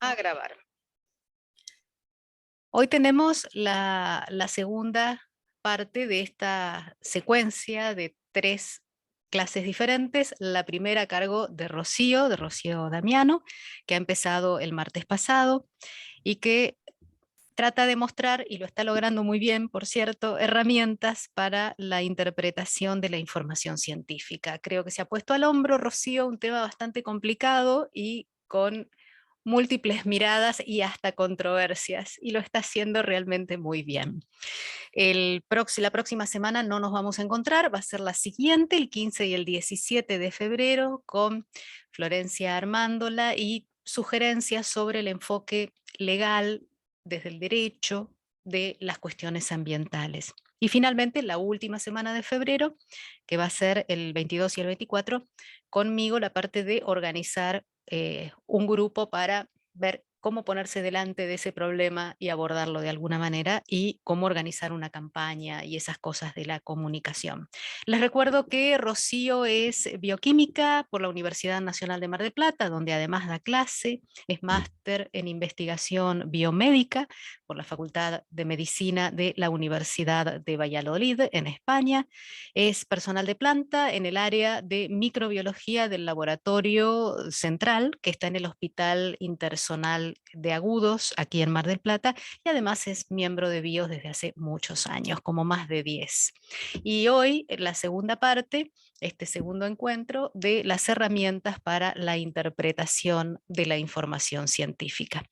A grabar. Hoy tenemos la segunda parte de esta secuencia de 3 clases diferentes. La primera a cargo de Rocío Damiano, que ha empezado el martes pasado y que trata de mostrar, y lo está logrando muy bien, por cierto, herramientas para la interpretación de la información científica. Creo que se ha puesto al hombro, Rocío, un tema bastante complicado y con múltiples miradas y hasta controversias, y lo está haciendo realmente muy bien. La próxima semana no nos vamos a encontrar, va a ser la siguiente, el 15 y el 17 de febrero, con Florencia Armándola y sugerencias sobre el enfoque legal desde el derecho de las cuestiones ambientales. Y finalmente, la última semana de febrero, que va a ser el 22 y el 24, conmigo la parte de organizar un grupo para ver cómo ponerse delante de ese problema y abordarlo de alguna manera, y cómo organizar una campaña y esas cosas de la comunicación. Les recuerdo que Rocío es bioquímica por la Universidad Nacional de Mar del Plata, donde además da clase, es máster en investigación biomédica por la Facultad de Medicina de la Universidad de Valladolid, en España. Es personal de planta en el área de microbiología del Laboratorio Central, que está en el Hospital Intersonal de Agudos, aquí en Mar del Plata, y además es miembro de BIOS desde hace muchos años, como más de 10. Y hoy, en la segunda parte, este segundo encuentro de las herramientas para la interpretación de la información científica.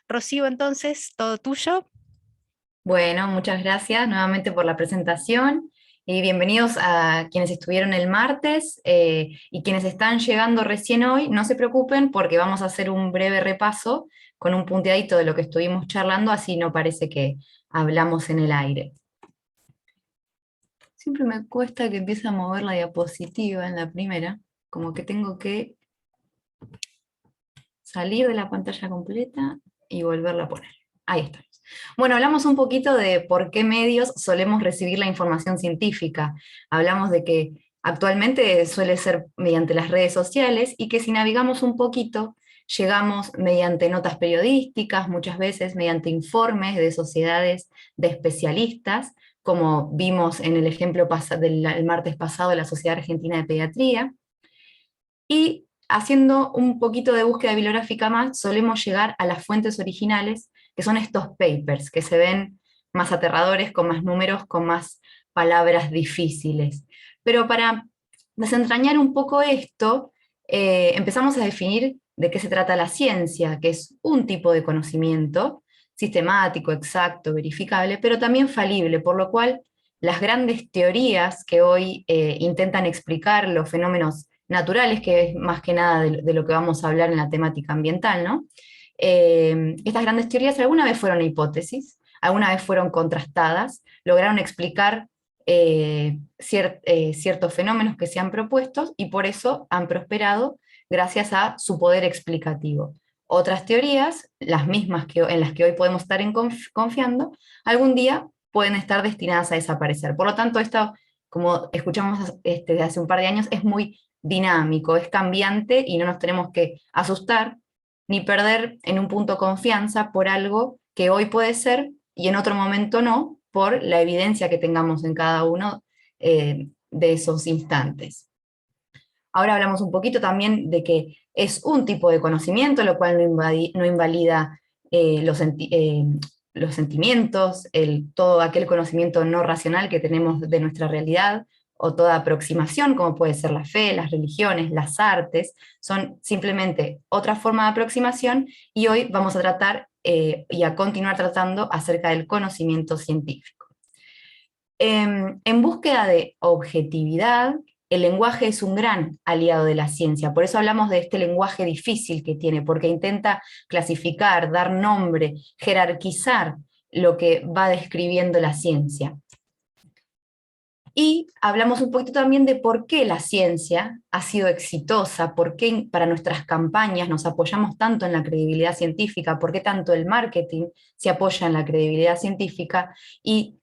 Rocío, entonces, todo tuyo. Bueno, muchas gracias nuevamente por la presentación y bienvenidos a quienes estuvieron el martes y quienes están llegando recién hoy. No se preocupen porque vamos a hacer un breve repaso con un punteadito de lo que estuvimos charlando, así no parece que hablamos en el aire. Siempre me cuesta que empiece a mover la diapositiva en la primera, como que tengo que salir de la pantalla completa y volverla a poner. Ahí está. Bueno, hablamos un poquito de por qué medios solemos recibir la información científica. Hablamos de que actualmente suele ser mediante las redes sociales y que si navegamos un poquito, llegamos mediante notas periodísticas, muchas veces mediante informes de sociedades de especialistas, como vimos en el ejemplo del martes pasado de la Sociedad Argentina de Pediatría. Y haciendo un poquito de búsqueda bibliográfica más, solemos llegar a las fuentes originales, que son estos papers, que se ven más aterradores, con más números, con más palabras difíciles. Pero para desentrañar un poco esto, empezamos a definir de qué se trata la ciencia, que es un tipo de conocimiento sistemático, exacto, verificable, pero también falible, por lo cual las grandes teorías que hoy intentan explicar los fenómenos naturales, que es más que nada de lo que vamos a hablar en la temática ambiental, ¿no? Estas grandes teorías alguna vez fueron hipótesis, alguna vez fueron contrastadas, lograron explicar ciertos fenómenos que se han propuesto y por eso han prosperado gracias a su poder explicativo. Otras teorías, las mismas en las que hoy podemos estar confiando, algún día pueden estar destinadas a desaparecer. Por lo tanto, esto, como escuchamos desde hace un par de años, es muy dinámico, es cambiante y no nos tenemos que asustar ni perder en un punto confianza por algo que hoy puede ser y en otro momento no, por la evidencia que tengamos en cada uno de esos instantes. Ahora hablamos un poquito también de que es un tipo de conocimiento, lo cual no invalida los sentimientos, todo aquel conocimiento no racional que tenemos de nuestra realidad, o toda aproximación, como puede ser la fe, las religiones, las artes, son simplemente otra forma de aproximación, y hoy vamos a tratar y a continuar tratando acerca del conocimiento científico. En búsqueda de objetividad, el lenguaje es un gran aliado de la ciencia, por eso hablamos de este lenguaje difícil que tiene, porque intenta clasificar, dar nombre, jerarquizar lo que va describiendo la ciencia. Y hablamos un poquito también de por qué la ciencia ha sido exitosa, por qué para nuestras campañas nos apoyamos tanto en la credibilidad científica, por qué tanto el marketing se apoya en la credibilidad científica, y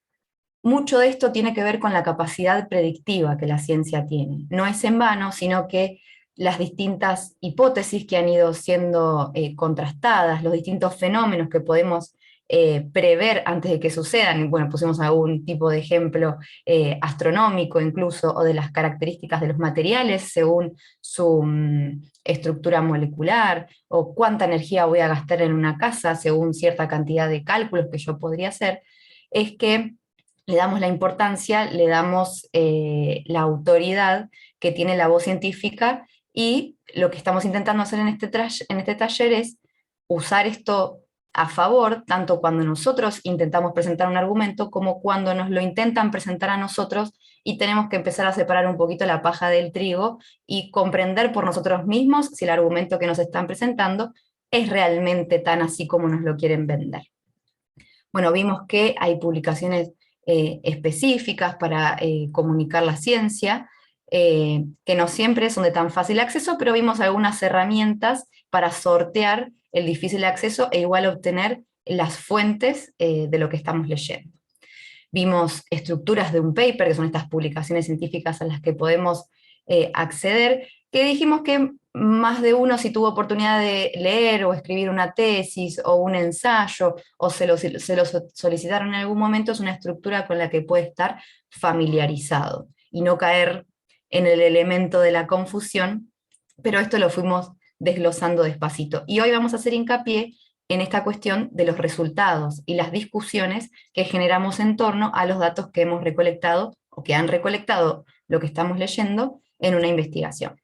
mucho de esto tiene que ver con la capacidad predictiva que la ciencia tiene. No es en vano, sino que las distintas hipótesis que han ido siendo contrastadas, los distintos fenómenos que podemos prever antes de que sucedan. Bueno, pusimos algún tipo de ejemplo astronómico incluso, o de las características de los materiales según su estructura molecular, o cuánta energía voy a gastar en una casa según cierta cantidad de cálculos que yo podría hacer, es que le damos la importancia, le damos la autoridad que tiene la voz científica, y lo que estamos intentando hacer en este taller es usar esto a favor, tanto cuando nosotros intentamos presentar un argumento como cuando nos lo intentan presentar a nosotros y tenemos que empezar a separar un poquito la paja del trigo y comprender por nosotros mismos si el argumento que nos están presentando es realmente tan así como nos lo quieren vender. Bueno, vimos que hay publicaciones específicas para comunicar la ciencia, que no siempre son de tan fácil acceso, pero vimos algunas herramientas para sortear el difícil acceso e igual obtener las fuentes de lo que estamos leyendo. Vimos estructuras de un paper, que son estas publicaciones científicas a las que podemos acceder, que dijimos que más de uno, si tuvo oportunidad de leer o escribir una tesis o un ensayo, o se lo solicitaron en algún momento, es una estructura con la que puede estar familiarizado y no caer en el elemento de la confusión, pero esto lo fuimos desglosando despacito. Y hoy vamos a hacer hincapié en esta cuestión de los resultados y las discusiones que generamos en torno a los datos que hemos recolectado o que han recolectado lo que estamos leyendo en una investigación.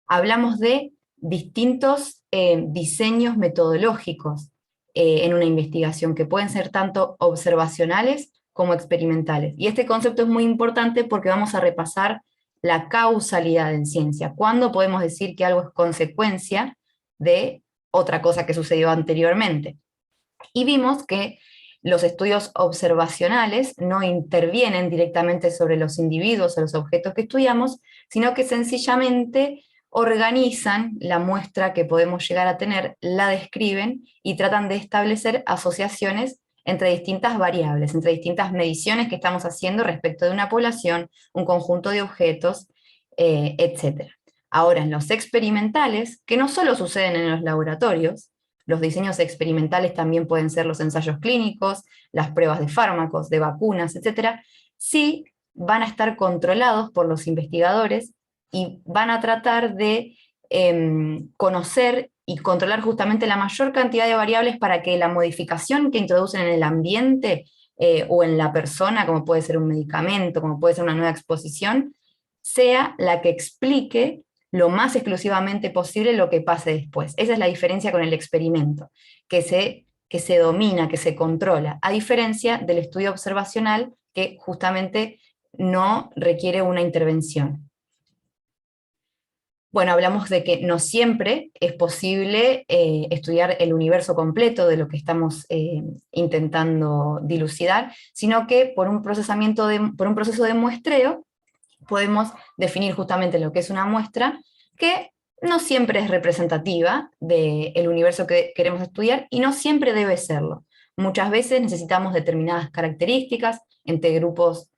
Hablamos de distintos diseños metodológicos en una investigación, que pueden ser tanto observacionales como experimentales. Y este concepto es muy importante porque vamos a repasar la causalidad en ciencia. ¿Cuándo podemos decir que algo es consecuencia de otra cosa que sucedió anteriormente? Y vimos que los estudios observacionales no intervienen directamente sobre los individuos o los objetos que estudiamos, sino que sencillamente organizan la muestra que podemos llegar a tener, la describen y tratan de establecer asociaciones entre distintas variables, entre distintas mediciones que estamos haciendo respecto de una población, un conjunto de objetos, etc. Ahora, en los experimentales, que no solo suceden en los laboratorios, los diseños experimentales también pueden ser los ensayos clínicos, las pruebas de fármacos, de vacunas, etc., sí van a estar controlados por los investigadores y van a tratar de conocer y controlar justamente la mayor cantidad de variables para que la modificación que introducen en el ambiente o en la persona, como puede ser un medicamento, como puede ser una nueva exposición, sea la que explique lo más exclusivamente posible lo que pase después. Esa es la diferencia con el experimento, que se domina, que se controla, a diferencia del estudio observacional, que justamente no requiere una intervención. Bueno, hablamos de que no siempre es posible estudiar el universo completo de lo que estamos intentando dilucidar, sino que por un proceso de muestreo podemos definir justamente lo que es una muestra, que no siempre es representativa del universo que queremos estudiar y no siempre debe serlo. Muchas veces necesitamos determinadas características entre grupos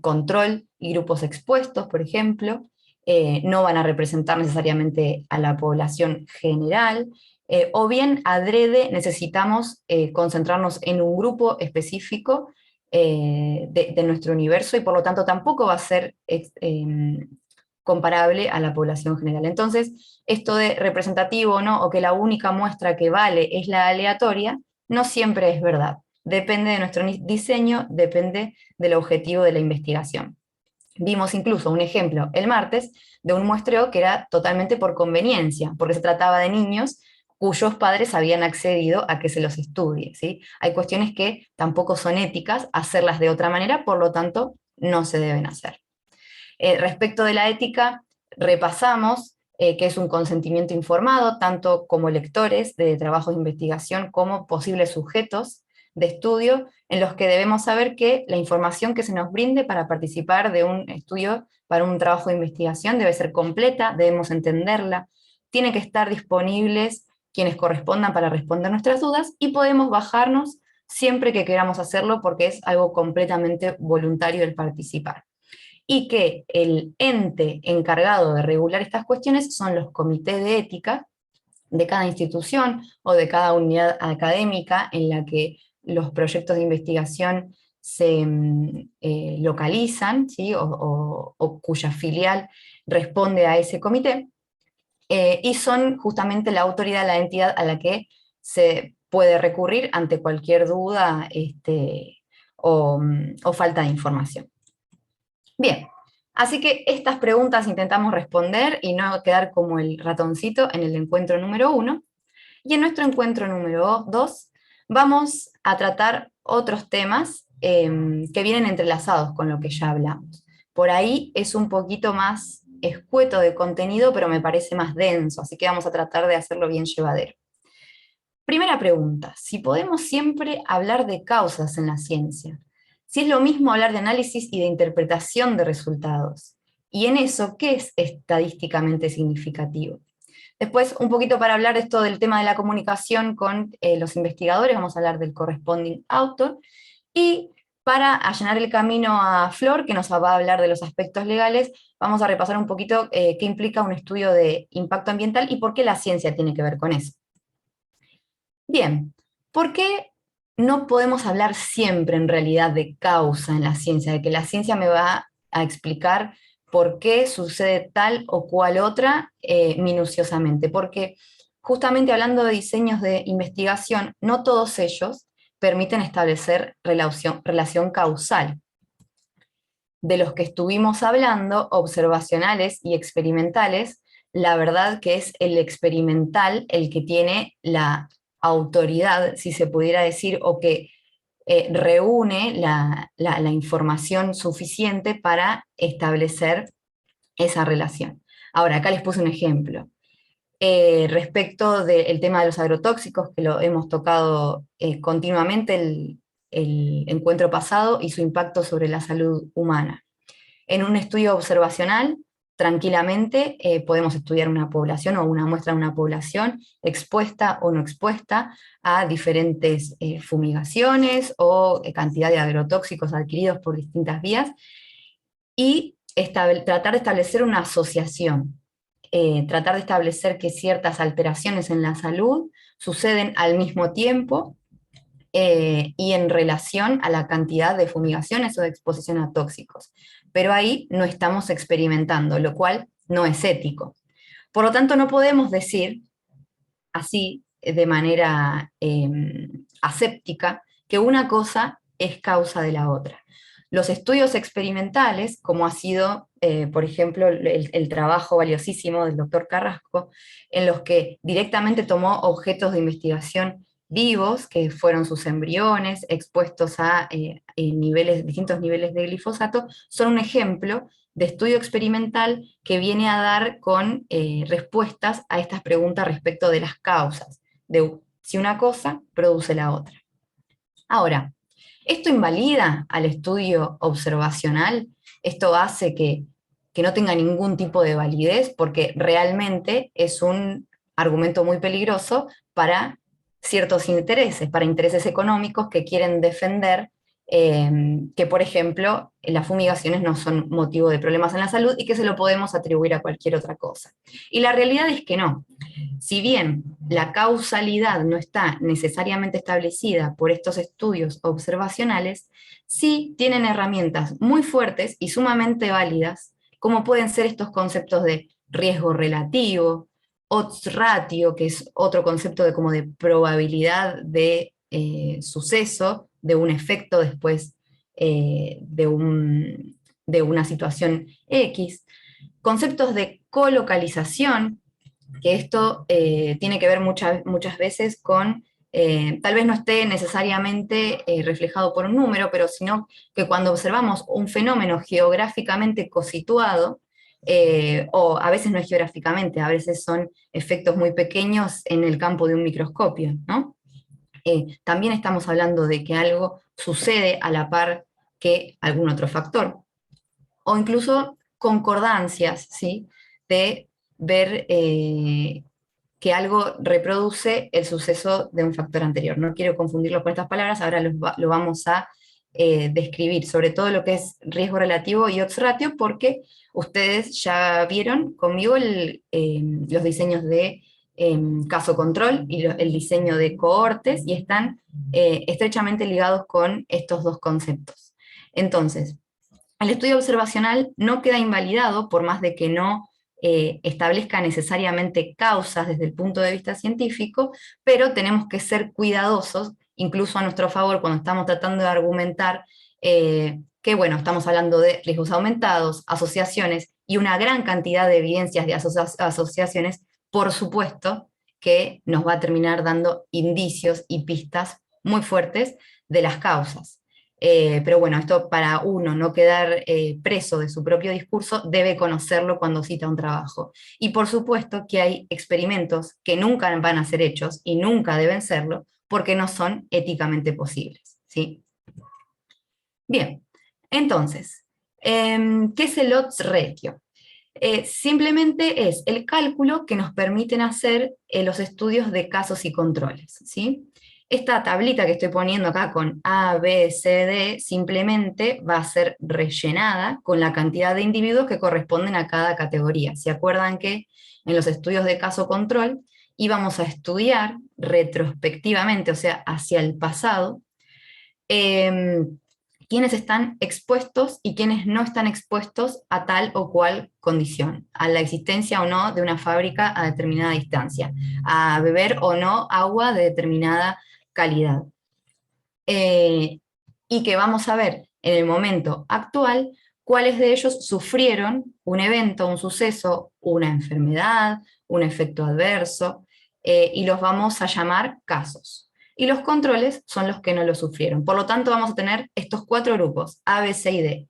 control y grupos expuestos, por ejemplo. No van a representar necesariamente a la población general, o bien adrede necesitamos concentrarnos en un grupo específico de nuestro universo, y por lo tanto tampoco va a ser comparable a la población general. Entonces, esto de representativo, ¿no?, o que la única muestra que vale es la aleatoria, no siempre es verdad. Depende de nuestro diseño, depende del objetivo de la investigación. Vimos incluso un ejemplo el martes de un muestreo que era totalmente por conveniencia, porque se trataba de niños cuyos padres habían accedido a que se los estudie, ¿sí? Hay cuestiones que tampoco son éticas hacerlas de otra manera, por lo tanto no se deben hacer. Respecto de la ética, repasamos que es un consentimiento informado, tanto como lectores de trabajos de investigación como posibles sujetos de estudio, en los que debemos saber que la información que se nos brinde para participar de un estudio, para un trabajo de investigación, debe ser completa, debemos entenderla, tiene que estar disponibles quienes correspondan para responder nuestras dudas, y podemos bajarnos siempre que queramos hacerlo porque es algo completamente voluntario el participar. y que el ente encargado de regular estas cuestiones son los comités de ética de cada institución o de cada unidad académica en la que los proyectos de investigación se localizan, ¿sí? O cuya filial responde a ese comité, y son justamente la autoridad, la entidad a la que se puede recurrir ante cualquier duda o falta de información. Bien, así que estas preguntas intentamos responder y no quedar como el ratoncito en el encuentro número 1. Y en nuestro encuentro número 2 vamos a tratar otros temas que vienen entrelazados con lo que ya hablamos. Por ahí es un poquito más escueto de contenido, pero me parece más denso, así que vamos a tratar de hacerlo bien llevadero. Primera pregunta, si podemos siempre hablar de causas en la ciencia, si es lo mismo hablar de análisis y de interpretación de resultados, y en eso, ¿qué es estadísticamente significativo? Después, un poquito para hablar esto del tema de la comunicación con los investigadores, vamos a hablar del corresponding author, y para allanar el camino a Flor, que nos va a hablar de los aspectos legales, vamos a repasar un poquito qué implica un estudio de impacto ambiental y por qué la ciencia tiene que ver con eso. Bien, ¿por qué no podemos hablar siempre en realidad de causa en la ciencia? De que la ciencia me va a explicar por qué sucede tal o cual otra minuciosamente. Porque justamente hablando de diseños de investigación, no todos ellos permiten establecer relación causal. De los que estuvimos hablando, observacionales y experimentales, la verdad que es el experimental el que tiene la autoridad, si se pudiera decir, o que reúne la información suficiente para establecer esa relación. Ahora, acá les puse un ejemplo. Respecto del tema de los agrotóxicos, que lo hemos tocado continuamente el encuentro pasado, y su impacto sobre la salud humana. En un estudio observacional, tranquilamente podemos estudiar una población o una muestra de una población expuesta o no expuesta a diferentes fumigaciones o cantidad de agrotóxicos adquiridos por distintas vías, y tratar de establecer una asociación, tratar de establecer que ciertas alteraciones en la salud suceden al mismo tiempo y en relación a la cantidad de fumigaciones o de exposición a tóxicos. Pero ahí no estamos experimentando, lo cual no es ético. Por lo tanto, no podemos decir así, de manera aséptica, que una cosa es causa de la otra. Los estudios experimentales, como ha sido, por ejemplo, el trabajo valiosísimo del doctor Carrasco, en los que directamente tomó objetos de investigación vivos, que fueron sus embriones, expuestos a distintos niveles de glifosato, son un ejemplo de estudio experimental que viene a dar con respuestas a estas preguntas respecto de las causas, de si una cosa produce la otra. Ahora, ¿esto invalida al estudio observacional? ¿Esto hace que no tenga ningún tipo de validez? Porque realmente es un argumento muy peligroso para ciertos intereses, para intereses económicos que quieren defender que, por ejemplo, las fumigaciones no son motivo de problemas en la salud y que se lo podemos atribuir a cualquier otra cosa. Y la realidad es que no. Si bien la causalidad no está necesariamente establecida por estos estudios observacionales, sí tienen herramientas muy fuertes y sumamente válidas, como pueden ser estos conceptos de riesgo relativo, odds ratio, que es otro concepto de como de probabilidad de suceso, de un efecto después de una situación X, conceptos de colocalización, que esto tiene que ver muchas veces con, tal vez no esté necesariamente reflejado por un número, pero sino que cuando observamos un fenómeno geográficamente cosituado, o a veces no es geográficamente, a veces son efectos muy pequeños en el campo de un microscopio, ¿no? También estamos hablando de que algo sucede a la par que algún otro factor, o incluso concordancias, ¿sí? De ver que algo reproduce el suceso de un factor anterior. No quiero confundirlo con estas palabras, ahora lo vamos a describir sobre todo lo que es riesgo relativo y odds ratio, porque ustedes ya vieron conmigo los diseños de caso control y el diseño de cohortes, y están estrechamente ligados con estos dos conceptos. Entonces, el estudio observacional no queda invalidado por más de que no establezca necesariamente causas desde el punto de vista científico, pero tenemos que ser cuidadosos, incluso a nuestro favor, cuando estamos tratando de argumentar que, bueno, estamos hablando de riesgos aumentados, asociaciones y una gran cantidad de evidencias de asociaciones, por supuesto que nos va a terminar dando indicios y pistas muy fuertes de las causas. Pero bueno, esto para uno no quedar preso de su propio discurso, debe conocerlo cuando cita un trabajo. Y por supuesto que hay experimentos que nunca van a ser hechos y nunca deben serlo porque no son éticamente posibles, ¿sí? Bien, entonces, ¿qué es el odds ratio? Simplemente es el cálculo que nos permiten hacer los estudios de casos y controles, ¿sí? Esta tablita que estoy poniendo acá con A, B, C, D, simplemente va a ser rellenada con la cantidad de individuos que corresponden a cada categoría. ¿Se acuerdan que en los estudios de caso control íbamos a estudiar retrospectivamente, o sea, hacia el pasado, quiénes están expuestos y quiénes no están expuestos a tal o cual condición, a la existencia o no de una fábrica a determinada distancia, a beber o no agua de determinada calidad? Y que vamos a ver en el momento actual cuáles de ellos sufrieron un evento, un suceso, una enfermedad, un efecto adverso, y los vamos a llamar casos. Y los controles son los que no lo sufrieron. Por lo tanto, vamos a tener estos 4 grupos, A, B, C y D.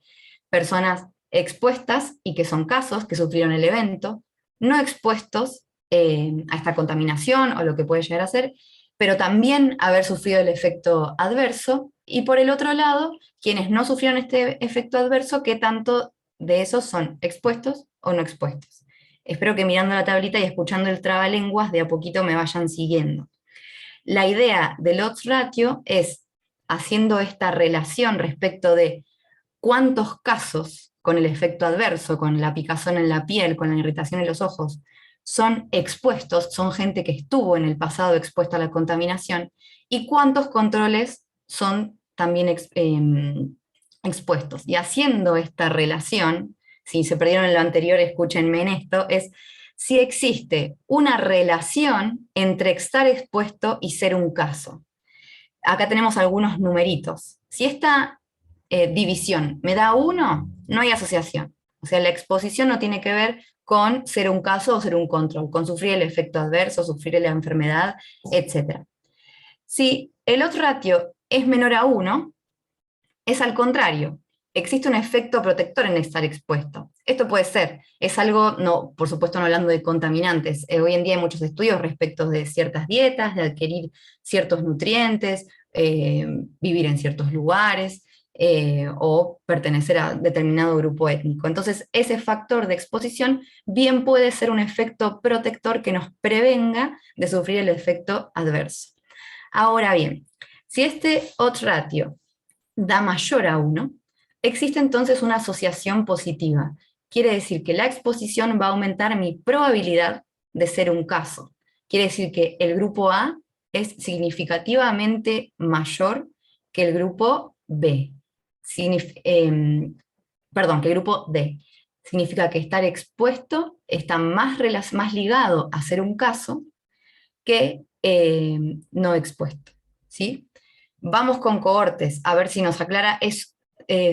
Personas expuestas y que son casos, que sufrieron el evento, no expuestos a esta contaminación o lo que puede llegar a ser, pero también haber sufrido el efecto adverso, y por el otro lado, quienes no sufrieron este efecto adverso, qué tanto de esos son expuestos o no expuestos. Espero que mirando la tablita y escuchando el trabalenguas de a poquito me vayan siguiendo. La idea del odds ratio es, haciendo esta relación respecto de cuántos casos con el efecto adverso, con la picazón en la piel, con la irritación en los ojos, son expuestos, son gente que estuvo en el pasado expuesta a la contaminación, y cuántos controles son también expuestos. Y haciendo esta relación, si se perdieron en lo anterior, escúchenme en esto, es si existe una relación entre estar expuesto y ser un caso. Acá tenemos algunos numeritos. Si esta división me da 1, no hay asociación. O sea, la exposición no tiene que ver con ser un caso o ser un control, con sufrir el efecto adverso, sufrir la enfermedad, etc. Si el odds ratio es menor a 1, es al contrario, existe un efecto protector en estar expuesto. Esto puede ser, es algo, no, por supuesto no hablando de contaminantes, hoy en día hay muchos estudios respecto de ciertas dietas, de adquirir ciertos nutrientes, vivir en ciertos lugares, o pertenecer a determinado grupo étnico. Entonces, ese factor de exposición bien puede ser un efecto protector que nos prevenga de sufrir el efecto adverso. Ahora bien, si este odds ratio da mayor a 1, existe entonces una asociación positiva. Quiere decir que la exposición va a aumentar mi probabilidad de ser un caso. Quiere decir que el grupo A es significativamente mayor que el grupo B. Perdón, que el grupo D. Significa que estar expuesto está más ligado a ser un caso que no expuesto, ¿sí? Vamos con cohortes, a ver si nos aclara. Es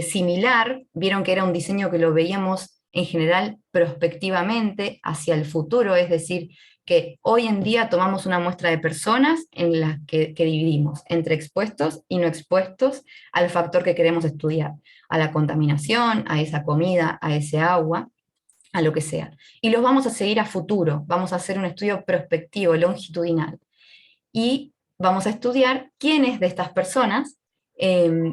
similar, vieron que era un diseño que lo veíamos en general prospectivamente hacia el futuro, es decir, que hoy en día tomamos una muestra de personas en las que dividimos entre expuestos y no expuestos al factor que queremos estudiar, a la contaminación, a esa comida, a ese agua, a lo que sea. Y los vamos a seguir a futuro, vamos a hacer un estudio prospectivo, longitudinal. Y vamos a estudiar quiénes de estas personas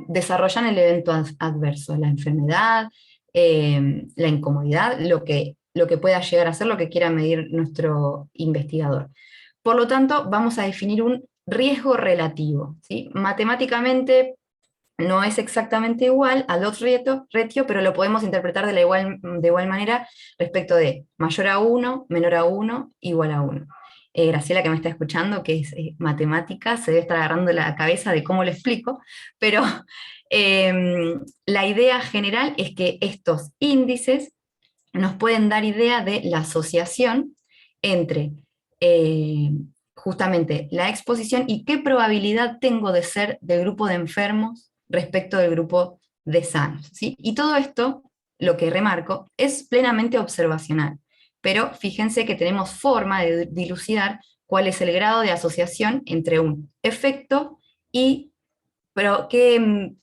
desarrollan el evento adverso, la enfermedad, la incomodidad, lo que pueda llegar a ser, lo que quiera medir nuestro investigador. Por lo tanto, vamos a definir un riesgo relativo, ¿sí? Matemáticamente no es exactamente igual al odds ratio, pero lo podemos interpretar de igual manera respecto de mayor a uno, menor a uno, igual a uno. Graciela, que me está escuchando, que es matemática, se debe estar agarrando la cabeza de cómo lo explico, pero la idea general es que estos índices nos pueden dar idea de la asociación entre eh, justamente la exposición y qué probabilidad tengo de ser del grupo de enfermos respecto del grupo de sanos, ¿sí? Y todo esto, lo que remarco, es plenamente observacional, pero fíjense que tenemos forma de dilucidar cuál es el grado de asociación entre un efecto y pero qué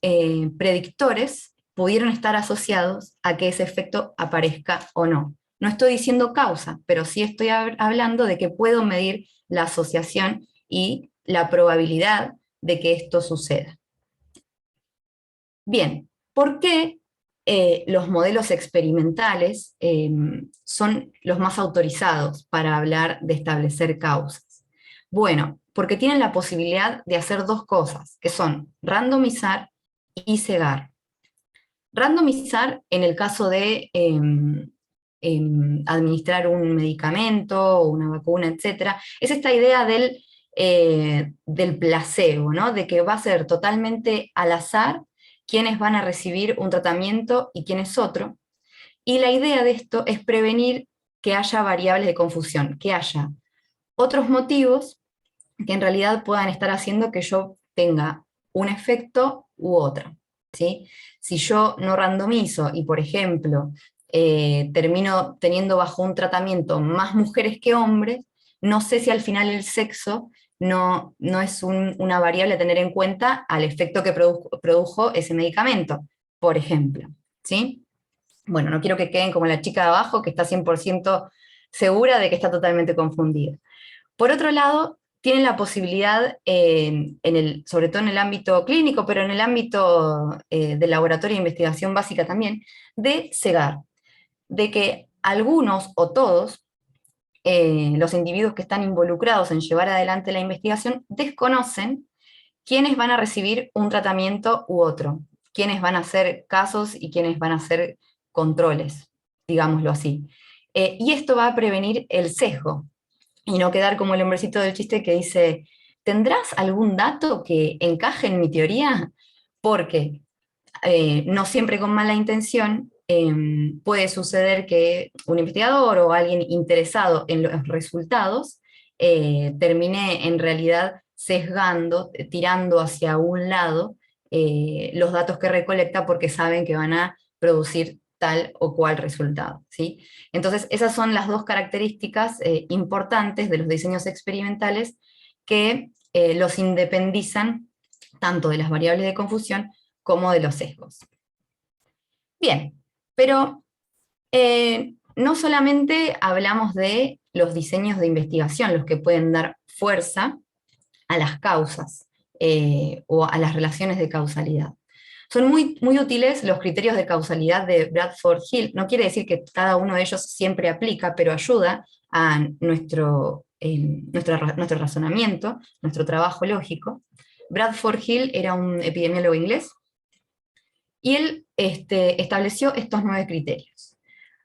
predictores pudieron estar asociados a que ese efecto aparezca o no. No estoy diciendo causa, pero sí estoy hablando de que puedo medir la asociación y la probabilidad de que esto suceda. Bien, ¿por qué los modelos experimentales son los más autorizados para hablar de establecer causas? Bueno, porque tienen la posibilidad de hacer dos cosas, que son randomizar y cegar. Randomizar en el caso de administrar un medicamento o una vacuna, etcétera, es esta idea del placebo, ¿no? De que va a ser totalmente al azar quiénes van a recibir un tratamiento y quiénes otro. Y la idea de esto es prevenir que haya variables de confusión, que haya otros motivos que en realidad puedan estar haciendo que yo tenga un efecto u otro, ¿sí? Si yo no randomizo y, por ejemplo, termino teniendo bajo un tratamiento más mujeres que hombres, no sé si al final el sexo no es una variable a tener en cuenta al efecto que produjo ese medicamento, por ejemplo, ¿sí? Bueno, no quiero que queden como la chica de abajo que está 100% segura de que está totalmente confundida. Por otro lado, tienen la posibilidad, sobre todo en el ámbito clínico, pero en el ámbito del laboratorio de investigación básica también, de cegar, de que algunos o todos los individuos que están involucrados en llevar adelante la investigación desconocen quiénes van a recibir un tratamiento u otro, quiénes van a hacer casos y quiénes van a hacer controles, digámoslo así. Y esto va a prevenir el sesgo, y no quedar como el hombrecito del chiste que dice, ¿tendrás algún dato que encaje en mi teoría? Porque no siempre con mala intención puede suceder que un investigador o alguien interesado en los resultados termine en realidad sesgando, tirando hacia un lado los datos que recolecta porque saben que van a producir tal o cual resultado, ¿sí? Entonces, esas son las dos características importantes de los diseños experimentales que los independizan tanto de las variables de confusión como de los sesgos. Bien, pero no solamente hablamos de los diseños de investigación, los que pueden dar fuerza a las causas o a las relaciones de causalidad. Son muy, muy útiles los criterios de causalidad de Bradford Hill. No quiere decir que cada uno de ellos siempre aplica, pero ayuda a nuestro razonamiento, nuestro trabajo lógico. Bradford Hill era un epidemiólogo inglés y él estableció estos 9 criterios.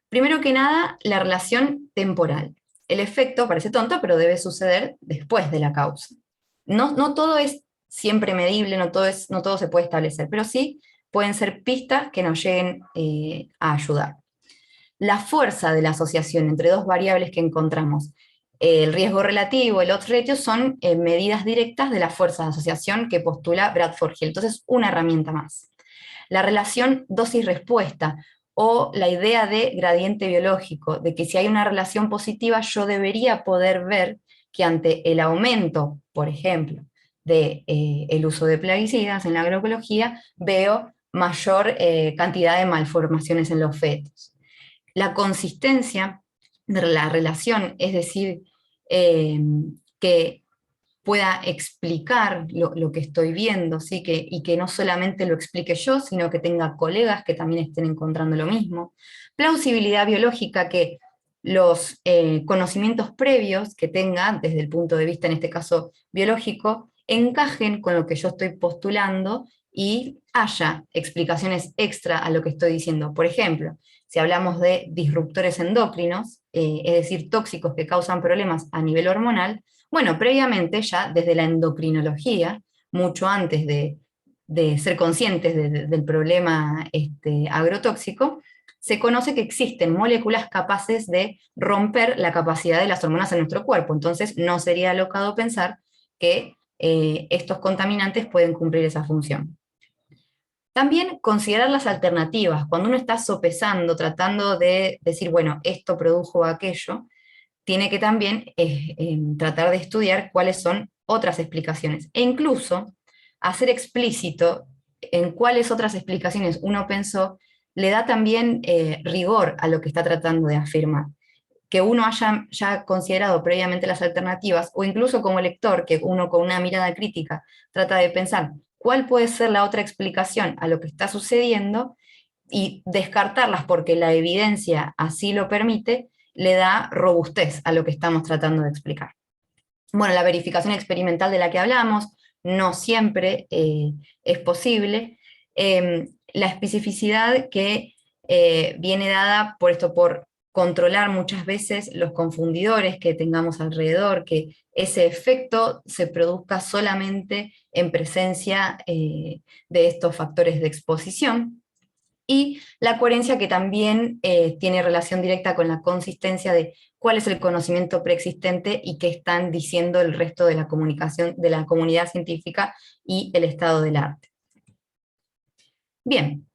Primero que nada, la relación temporal. El efecto parece tonto, pero debe suceder después de la causa. No todo es siempre medible, no todo se puede establecer, pero sí pueden ser pistas que nos lleguen a ayudar. La fuerza de la asociación entre dos variables que encontramos, el riesgo relativo, el odds ratio, son medidas directas de la fuerza de asociación que postula Bradford Hill. Entonces, una herramienta más. La relación dosis-respuesta, o la idea de gradiente biológico, de que si hay una relación positiva, yo debería poder ver que ante el aumento, por ejemplo, del uso de plaguicidas en la agroecología, veo mayor cantidad de malformaciones en los fetos. La consistencia de la relación, es decir, que pueda explicar lo que estoy viendo, ¿sí? Y que no solamente lo explique yo, sino que tenga colegas que también estén encontrando lo mismo. Plausibilidad biológica, que los conocimientos previos que tenga, desde el punto de vista, en este caso, biológico, encajen con lo que yo estoy postulando y haya explicaciones extra a lo que estoy diciendo. Por ejemplo, si hablamos de disruptores endocrinos, es decir, tóxicos que causan problemas a nivel hormonal, bueno, previamente ya desde la endocrinología, mucho antes de ser conscientes del problema agrotóxico, se conoce que existen moléculas capaces de romper la capacidad de las hormonas en nuestro cuerpo. Entonces, no sería alocado pensar que estos contaminantes pueden cumplir esa función. También considerar las alternativas. Cuando uno está sopesando, tratando de decir, bueno, esto produjo aquello, tiene que también tratar de estudiar cuáles son otras explicaciones. E incluso hacer explícito en cuáles otras explicaciones uno pensó, le da también rigor a lo que está tratando de afirmar. Que uno haya ya considerado previamente las alternativas, o incluso como lector, que uno con una mirada crítica trata de pensar cuál puede ser la otra explicación a lo que está sucediendo y descartarlas porque la evidencia así lo permite, le da robustez a lo que estamos tratando de explicar. Bueno, la verificación experimental de la que hablamos no siempre es posible. La especificidad que viene dada por esto, por controlar muchas veces los confundidores que tengamos alrededor, que ese efecto se produzca solamente en presencia de estos factores de exposición, y la coherencia que también tiene relación directa con la consistencia de cuál es el conocimiento preexistente y qué están diciendo el resto de la comunicación, de la comunidad científica y el estado del arte. Bien,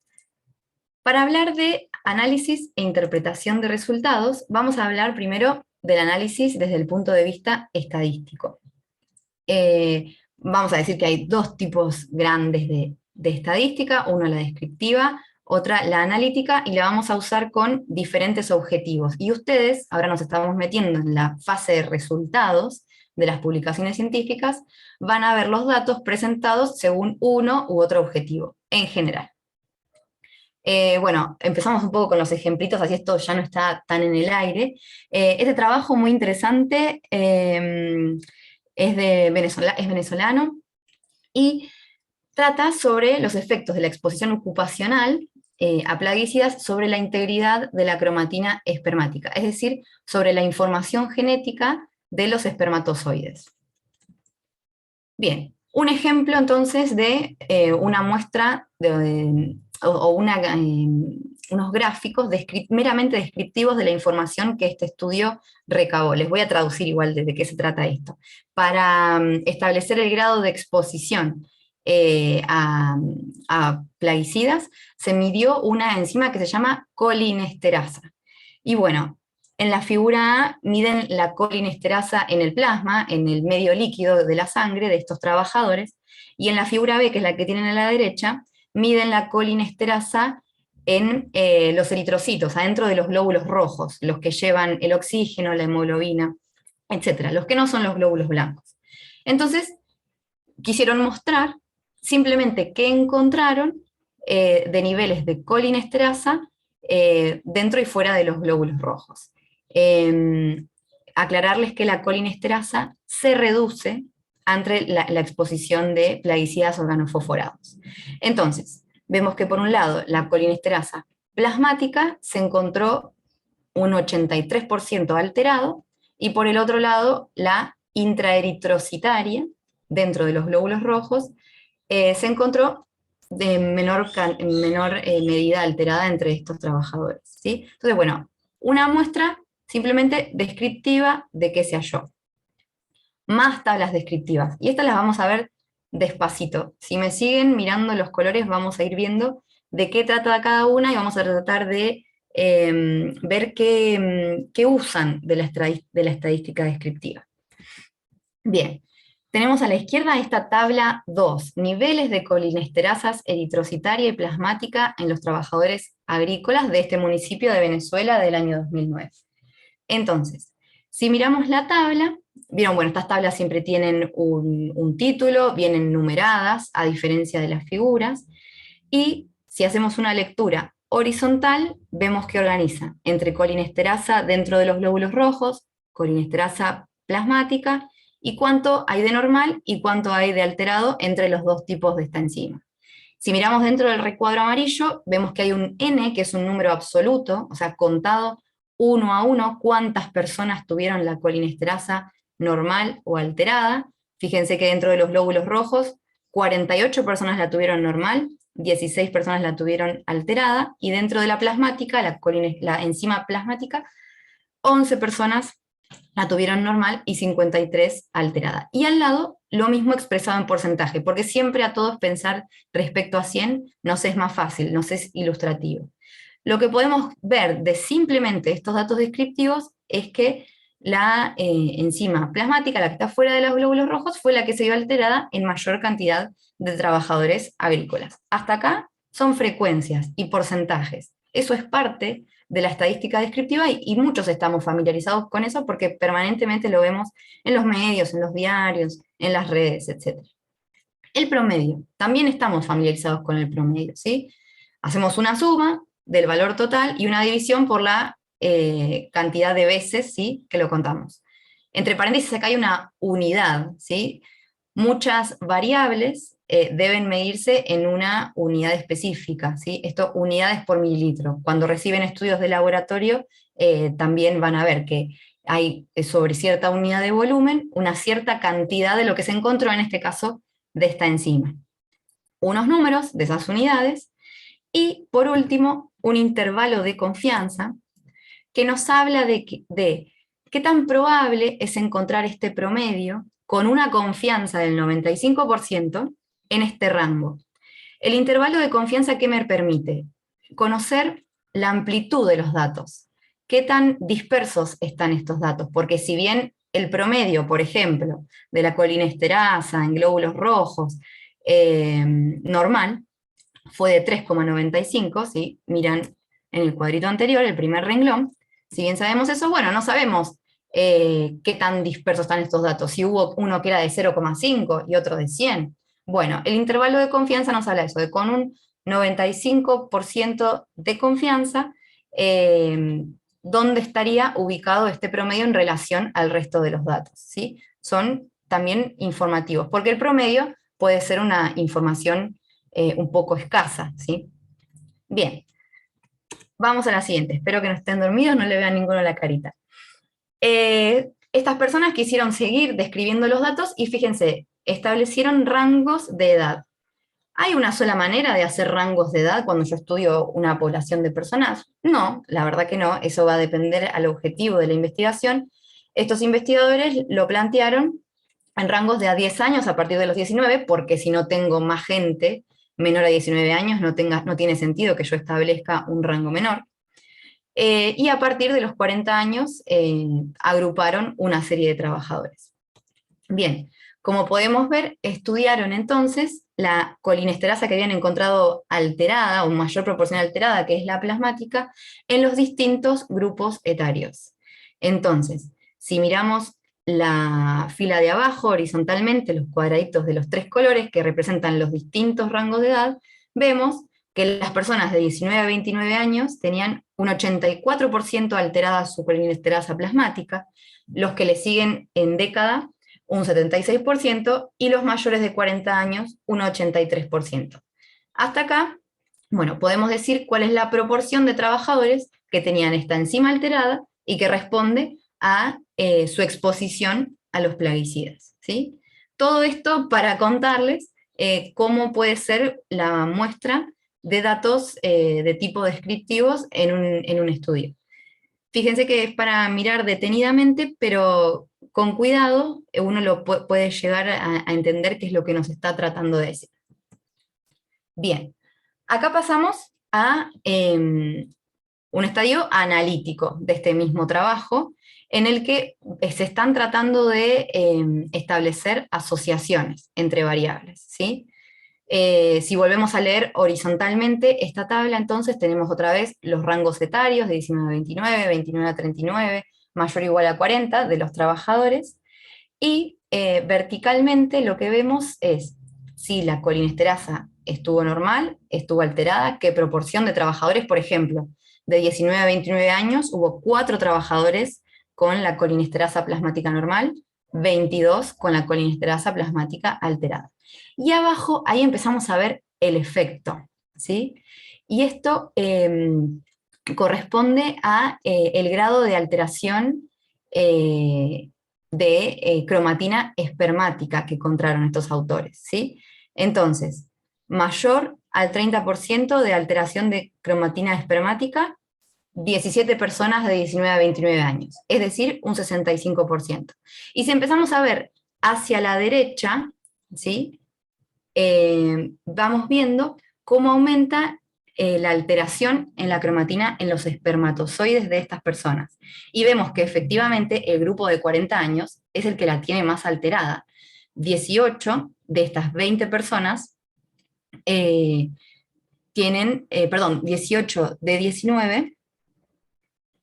para hablar de análisis e interpretación de resultados, vamos a hablar primero del análisis desde el punto de vista estadístico. Vamos a decir que hay dos tipos grandes de estadística, una la descriptiva, otra la analítica, y la vamos a usar con diferentes objetivos. Y ustedes, ahora nos estamos metiendo en la fase de resultados de las publicaciones científicas, van a ver los datos presentados según uno u otro objetivo, en general. Bueno, empezamos un poco con los ejemplitos, así esto ya no está tan en el aire. Este trabajo muy interesante es venezolano, y trata sobre los efectos de la exposición ocupacional a plaguicidas sobre la integridad de la cromatina espermática, es decir, sobre la información genética de los espermatozoides. Bien, un ejemplo entonces de una muestra unos gráficos meramente descriptivos de la información que este estudio recabó. Les voy a traducir igual de qué se trata esto. Para establecer el grado de exposición a plaguicidas, se midió una enzima que se llama colinesterasa. Y bueno, en la figura A miden la colinesterasa en el plasma, en el medio líquido de la sangre de estos trabajadores, y en la figura B, que es la que tienen a la derecha, miden la colinesterasa en los eritrocitos, adentro de los glóbulos rojos, los que llevan el oxígeno, la hemoglobina, etc., los que no son los glóbulos blancos. Entonces, quisieron mostrar simplemente qué encontraron de niveles de colinesterasa dentro y fuera de los glóbulos rojos. Aclararles que la colinesterasa se reduce ante la exposición de plaguicidas organofosforados. Entonces, vemos que por un lado la colinesterasa plasmática se encontró un 83% alterado, y por el otro lado la intraeritrocitaria, dentro de los glóbulos rojos, se encontró de menor medida alterada entre estos trabajadores, ¿sí? Entonces, bueno, una muestra simplemente descriptiva de qué se halló. Más tablas descriptivas, y estas las vamos a ver despacito. Si me siguen mirando los colores, vamos a ir viendo de qué trata cada una, y vamos a tratar de ver qué usan de la estadística descriptiva. Bien, tenemos a la izquierda esta tabla 2, niveles de colinesterasas eritrocitaria y plasmática en los trabajadores agrícolas de este municipio de Venezuela del año 2009. Entonces, si miramos la tabla, vieron, bueno, estas tablas siempre tienen un título, vienen numeradas, a diferencia de las figuras, y si hacemos una lectura horizontal, vemos que organiza entre colinesterasa dentro de los glóbulos rojos, colinesterasa plasmática, y cuánto hay de normal y cuánto hay de alterado entre los dos tipos de esta enzima. Si miramos dentro del recuadro amarillo, vemos que hay un N, que es un número absoluto, o sea, contado uno a uno cuántas personas tuvieron la colinesterasa normal o alterada. Fíjense que dentro de los glóbulos rojos, 48 personas la tuvieron normal, 16 personas la tuvieron alterada, y dentro de la plasmática, la enzima plasmática, 11 personas la tuvieron normal y 53 alterada. Y al lado, lo mismo expresado en porcentaje, porque siempre a todos pensar respecto a 100 nos es más fácil, nos es ilustrativo. Lo que podemos ver de simplemente estos datos descriptivos es que la enzima plasmática, la que está fuera de los glóbulos rojos, fue la que se vio alterada en mayor cantidad de trabajadores agrícolas. Hasta acá son frecuencias y porcentajes. Eso es parte de la estadística descriptiva y muchos estamos familiarizados con eso porque permanentemente lo vemos en los medios, en los diarios, en las redes, etc. El promedio, también estamos familiarizados con el promedio, ¿sí? Hacemos una suma del valor total y una división por la cantidad de veces, ¿sí?, que lo contamos. Entre paréntesis, acá hay una unidad, ¿sí? Muchas variables deben medirse en una unidad específica, ¿sí? Esto, unidades por mililitro. Cuando reciben estudios de laboratorio, también van a ver que hay sobre cierta unidad de volumen, una cierta cantidad de lo que se encontró, en este caso, de esta enzima. Unos números de esas unidades, y por último, un intervalo de confianza que nos habla de qué tan probable es encontrar este promedio con una confianza del 95% en este rango. El intervalo de confianza, ¿qué me permite? Conocer la amplitud de los datos. ¿Qué tan dispersos están estos datos? Porque si bien el promedio, por ejemplo, de la colinesterasa en glóbulos rojos normal fue de 3,95, ¿sí? Miran en el cuadrito anterior, el primer renglón. Si bien sabemos eso, bueno, no sabemos qué tan dispersos están estos datos, si hubo uno que era de 0,5 y otro de 100. Bueno, el intervalo de confianza nos habla de eso, de con un 95% de confianza, dónde estaría ubicado este promedio en relación al resto de los datos, ¿sí? Son también informativos, porque el promedio puede ser una información un poco escasa, ¿sí? Bien, vamos a la siguiente. Espero que no estén dormidos, no le vean ninguno la carita. Estas personas quisieron seguir describiendo los datos y fíjense, establecieron rangos de edad. ¿Hay una sola manera de hacer rangos de edad cuando yo estudio una población de personas? No, la verdad que no, eso va a depender al objetivo de la investigación. Estos investigadores lo plantearon en rangos de a 10 años a partir de los 19, porque si no tengo más gente menor a 19 años, no tiene sentido que yo establezca un rango menor. Y a partir de los 40 años agruparon una serie de trabajadores. Bien, como podemos ver, estudiaron entonces la colinesterasa que habían encontrado alterada, o mayor proporción alterada, que es la plasmática, en los distintos grupos etarios. Entonces, si miramos la fila de abajo, horizontalmente, los cuadraditos de los tres colores que representan los distintos rangos de edad, vemos que las personas de 19 a 29 años tenían un 84% alterada su colinesterasa plasmática, los que le siguen en década un 76%, y los mayores de 40 años un 83%. Hasta acá, bueno, podemos decir cuál es la proporción de trabajadores que tenían esta enzima alterada y que responde a su exposición a los plaguicidas, ¿sí? Todo esto para contarles cómo puede ser la muestra de datos de tipo descriptivos en un estudio. Fíjense que es para mirar detenidamente, pero con cuidado uno lo puede llegar a entender qué es lo que nos está tratando de decir. Bien, acá pasamos a un estadio analítico de este mismo trabajo, en el que se están tratando de establecer asociaciones entre variables, ¿sí? Si volvemos a leer horizontalmente esta tabla, entonces tenemos otra vez los rangos etarios de 19 a 29, 29 a 39, mayor o igual a 40 de los trabajadores, y verticalmente lo que vemos es si la colinesterasa estuvo normal, estuvo alterada, qué proporción de trabajadores, por ejemplo, de 19 a 29 años hubo 4 trabajadores con la colinesterasa plasmática normal, 22 con la colinesterasa plasmática alterada. Y abajo, ahí empezamos a ver el efecto, ¿sí? Y esto corresponde a el grado de alteración de cromatina espermática que encontraron estos autores, ¿sí? Entonces, mayor al 30% de alteración de cromatina espermática, 17 personas de 19 a 29 años, es decir, un 65%. Y si empezamos a ver hacia la derecha, ¿sí? Vamos viendo cómo aumenta la alteración en la cromatina en los espermatozoides de estas personas. Y vemos que efectivamente el grupo de 40 años es el que la tiene más alterada. 18 de estas 20 personas perdón, 18 de 19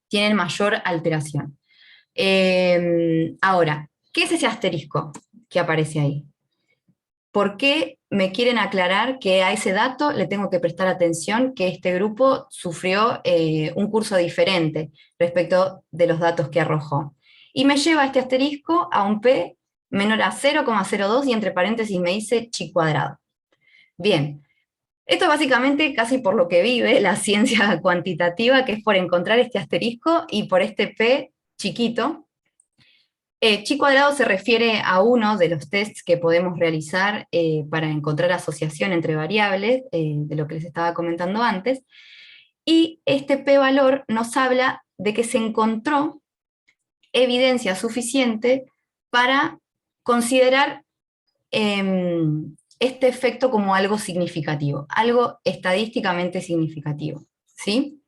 tienen mayor alteración. Ahora, ¿qué es ese asterisco que aparece ahí? ¿Por qué me quieren aclarar que a ese dato le tengo que prestar atención, que este grupo sufrió un curso diferente respecto de los datos que arrojó? Y me lleva este asterisco a un P menor a 0,02 y entre paréntesis me dice chi cuadrado. Bien, esto básicamente casi por lo que vive la ciencia cuantitativa, que es por encontrar este asterisco y por este P chiquito. Chi cuadrado se refiere a uno de los tests que podemos realizar para encontrar asociación entre variables, de lo que les estaba comentando antes, y este p-valor nos habla de que se encontró evidencia suficiente para considerar este efecto como algo significativo, algo estadísticamente significativo, ¿sí?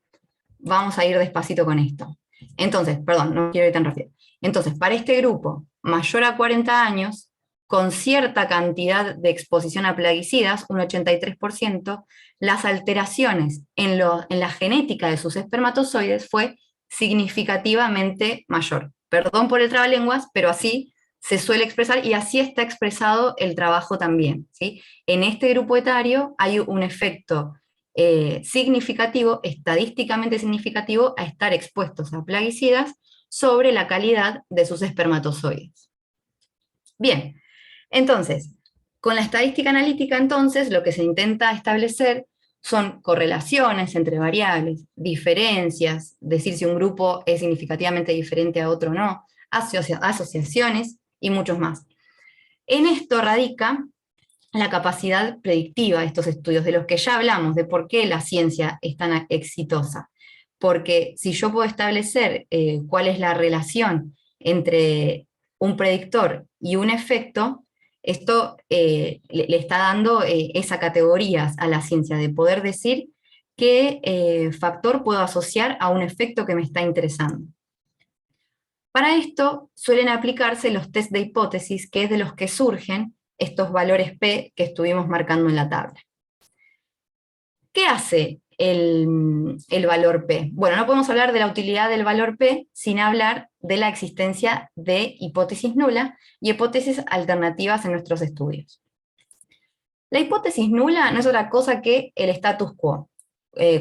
Vamos a ir despacito con esto. Entonces, perdón, no quiero ir tan rápido. Entonces, para este grupo mayor a 40 años, con cierta cantidad de exposición a plaguicidas, un 83%, las alteraciones en la genética de sus espermatozoides fue significativamente mayor. Perdón por el trabalenguas, pero así se suele expresar y así está expresado el trabajo también, ¿sí? En este grupo etario hay un efecto significativo, estadísticamente significativo, a estar expuestos a plaguicidas sobre la calidad de sus espermatozoides. Bien, entonces, con la estadística analítica, entonces, lo que se intenta establecer son correlaciones entre variables, diferencias, decir si un grupo es significativamente diferente a otro o no, asociaciones y muchos más. En esto radica la capacidad predictiva de estos estudios, de los que ya hablamos, de por qué la ciencia es tan exitosa. Porque si yo puedo establecer cuál es la relación entre un predictor y un efecto, esto le está dando esa categoría a la ciencia, de poder decir qué factor puedo asociar a un efecto que me está interesando. Para esto suelen aplicarse los test de hipótesis, que es de los que surgen estos valores P que estuvimos marcando en la tabla. ¿Qué hace el valor P? Bueno, no podemos hablar de la utilidad del valor P sin hablar de la existencia de hipótesis nula y hipótesis alternativas en nuestros estudios. La hipótesis nula no es otra cosa que el status quo.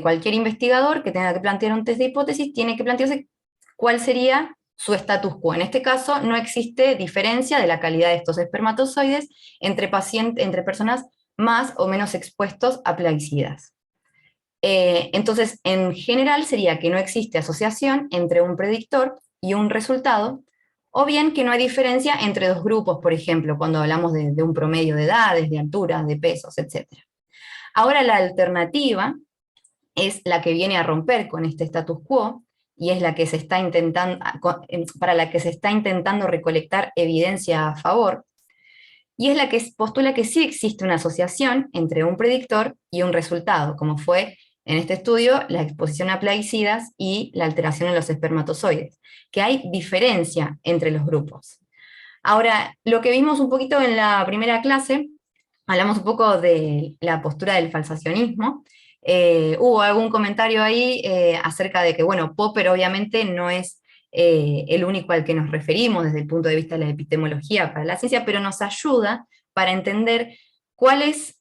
Cualquier investigador que tenga que plantear un test de hipótesis tiene que plantearse cuál sería su status quo. En este caso, no existe diferencia de la calidad de estos espermatozoides entre personas más o menos expuestos a plaguicidas. Entonces, en general sería que no existe asociación entre un predictor y un resultado, o bien que no hay diferencia entre dos grupos, por ejemplo, cuando hablamos de un promedio de edades, de alturas, de pesos, etc. Ahora la alternativa es la que viene a romper con este status quo, y es la que se está intentando, para la que se está intentando recolectar evidencia a favor, y es la que postula que sí existe una asociación entre un predictor y un resultado, como fue en este estudio la exposición a plaguicidas y la alteración en los espermatozoides, que hay diferencia entre los grupos. Ahora, lo que vimos un poquito en la primera clase, hablamos un poco de la postura del falsacionismo. Hubo algún comentario ahí acerca de que, bueno, Popper obviamente no es el único al que nos referimos desde el punto de vista de la epistemología para la ciencia, pero nos ayuda para entender cuál es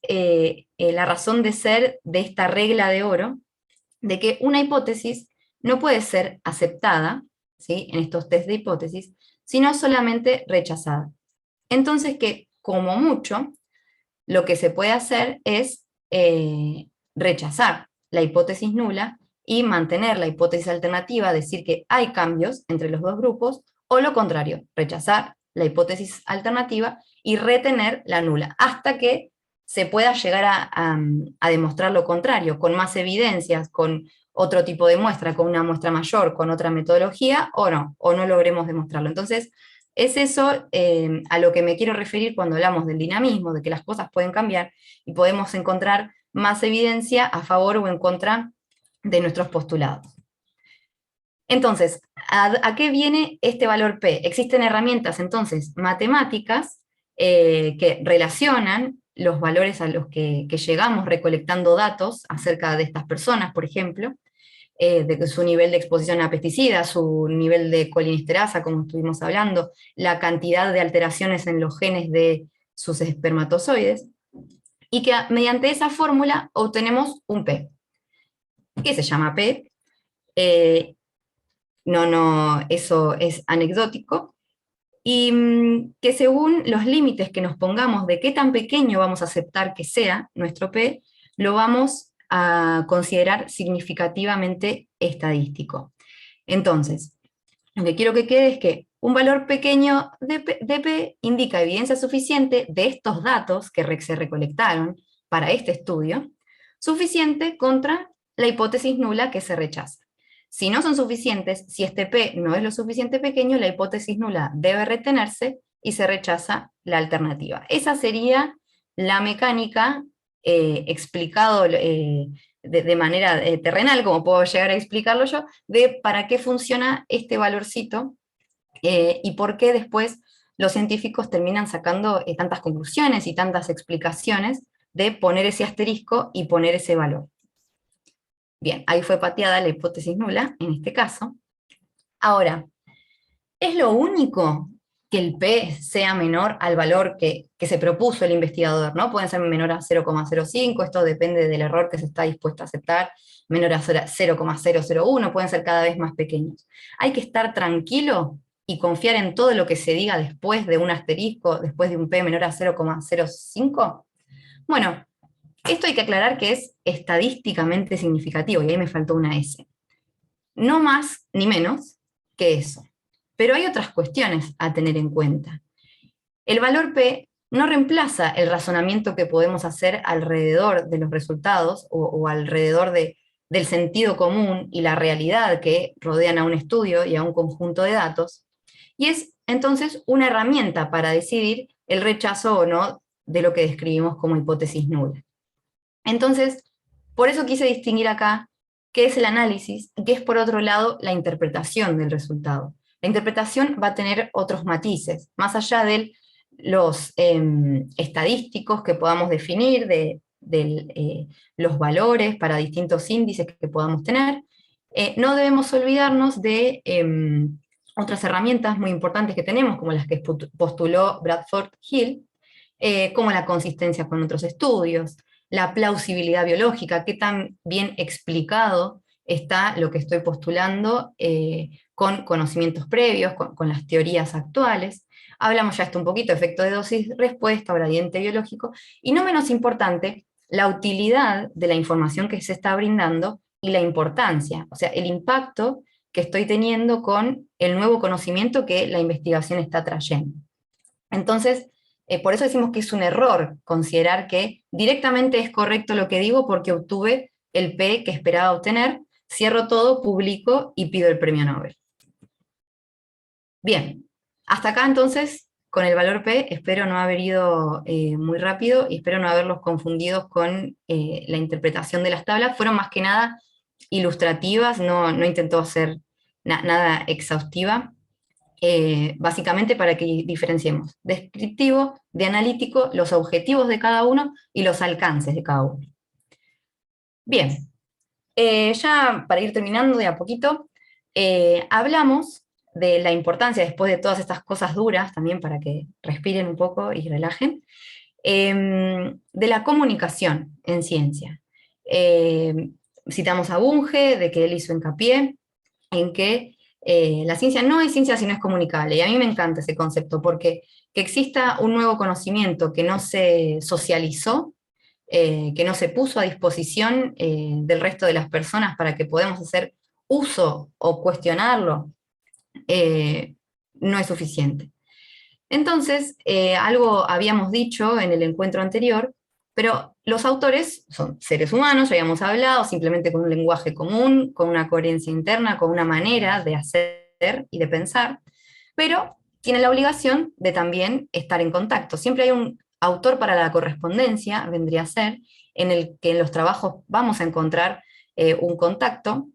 la razón de ser de esta regla de oro, de que una hipótesis no puede ser aceptada, ¿sí?, en estos test de hipótesis, sino solamente rechazada. Entonces que, como mucho, lo que se puede hacer es rechazar la hipótesis nula y mantener la hipótesis alternativa, decir que hay cambios entre los dos grupos, o lo contrario, rechazar la hipótesis alternativa y retener la nula, hasta que se pueda llegar a demostrar lo contrario, con más evidencias, con otro tipo de muestra, con una muestra mayor, con otra metodología, o no logremos demostrarlo. Entonces, es eso a lo que me quiero referir cuando hablamos del dinamismo, de que las cosas pueden cambiar y podemos encontrar más evidencia a favor o en contra de nuestros postulados. Entonces, ¿a qué viene este valor P? Existen herramientas, entonces, matemáticas que relacionan los valores a los que llegamos recolectando datos acerca de estas personas, por ejemplo, de su nivel de exposición a pesticidas, su nivel de colinesterasa, como estuvimos hablando, la cantidad de alteraciones en los genes de sus espermatozoides, y que mediante esa fórmula obtenemos un P, que se llama P. Eso es anecdótico, y que según los límites que nos pongamos de qué tan pequeño vamos a aceptar que sea nuestro P, lo vamos a considerar significativamente estadístico. Entonces, lo que quiero que quede es que un valor pequeño de P indica evidencia suficiente de estos datos que se recolectaron para este estudio, suficiente contra la hipótesis nula que se rechaza. Si no son suficientes, si este P no es lo suficiente pequeño, la hipótesis nula debe retenerse y se rechaza la alternativa. Esa sería la mecánica explicado de manera terrenal, como puedo llegar a explicarlo yo, de para qué funciona este valorcito y por qué después los científicos terminan sacando tantas conclusiones y tantas explicaciones de poner ese asterisco y poner ese valor. Bien, ahí fue pateada la hipótesis nula, en este caso. Ahora, ¿es lo único que el P sea menor al valor que se propuso el investigador? ¿No? Pueden ser menor a 0,05, esto depende del error que se está dispuesto a aceptar, menor a 0,001, pueden ser cada vez más pequeños. Hay que estar tranquilo y confiar en todo lo que se diga después de un asterisco, después de un P menor a 0,05. Bueno, esto hay que aclarar que es estadísticamente significativo, y ahí me faltó una S. No más ni menos que eso. Pero hay otras cuestiones a tener en cuenta. El valor P no reemplaza el razonamiento que podemos hacer alrededor de los resultados o alrededor del sentido común y la realidad que rodean a un estudio y a un conjunto de datos, y es entonces una herramienta para decidir el rechazo o no de lo que describimos como hipótesis nula. Entonces, por eso quise distinguir acá qué es el análisis y qué es, por otro lado, la interpretación del resultado. La interpretación va a tener otros matices, más allá de los estadísticos que podamos definir, de los valores para distintos índices que podamos tener. No debemos olvidarnos de otras herramientas muy importantes que tenemos, como las que postuló Bradford Hill, como la consistencia con otros estudios, la plausibilidad biológica, qué tan bien explicado está lo que estoy postulando con conocimientos previos, con las teorías actuales. Hablamos ya esto un poquito, efecto de dosis-respuesta, gradiente biológico, y no menos importante, la utilidad de la información que se está brindando y la importancia, o sea, el impacto que estoy teniendo con el nuevo conocimiento que la investigación está trayendo. Entonces, por eso decimos que es un error considerar que directamente es correcto lo que digo porque obtuve el P que esperaba obtener, cierro todo, publico y pido el premio Nobel. Bien, hasta acá entonces con el valor P espero no haber ido muy rápido y espero no haberlos confundido con la interpretación de las tablas. Fueron más que nada ilustrativas, no intentó ser nada exhaustiva. Básicamente para que diferenciemos descriptivo, de analítico, los objetivos de cada uno y los alcances de cada uno. Bien, ya para ir terminando de a poquito, hablamos de la importancia, después de todas estas cosas duras, también para que respiren un poco y relajen, de la comunicación en ciencia. Citamos a Bunge, de que él hizo hincapié en que la ciencia no es ciencia si no es comunicable, y a mí me encanta ese concepto, porque que exista un nuevo conocimiento que no se socializó, que no se puso a disposición del resto de las personas para que podamos hacer uso o cuestionarlo, no es suficiente. Entonces, algo habíamos dicho en el encuentro anterior, pero los autores son seres humanos, ya habíamos hablado, simplemente con un lenguaje común, con una coherencia interna, con una manera de hacer y de pensar, pero tienen la obligación de también estar en contacto. Siempre hay un autor para la correspondencia, vendría a ser, en el que en los trabajos vamos a encontrar un contacto,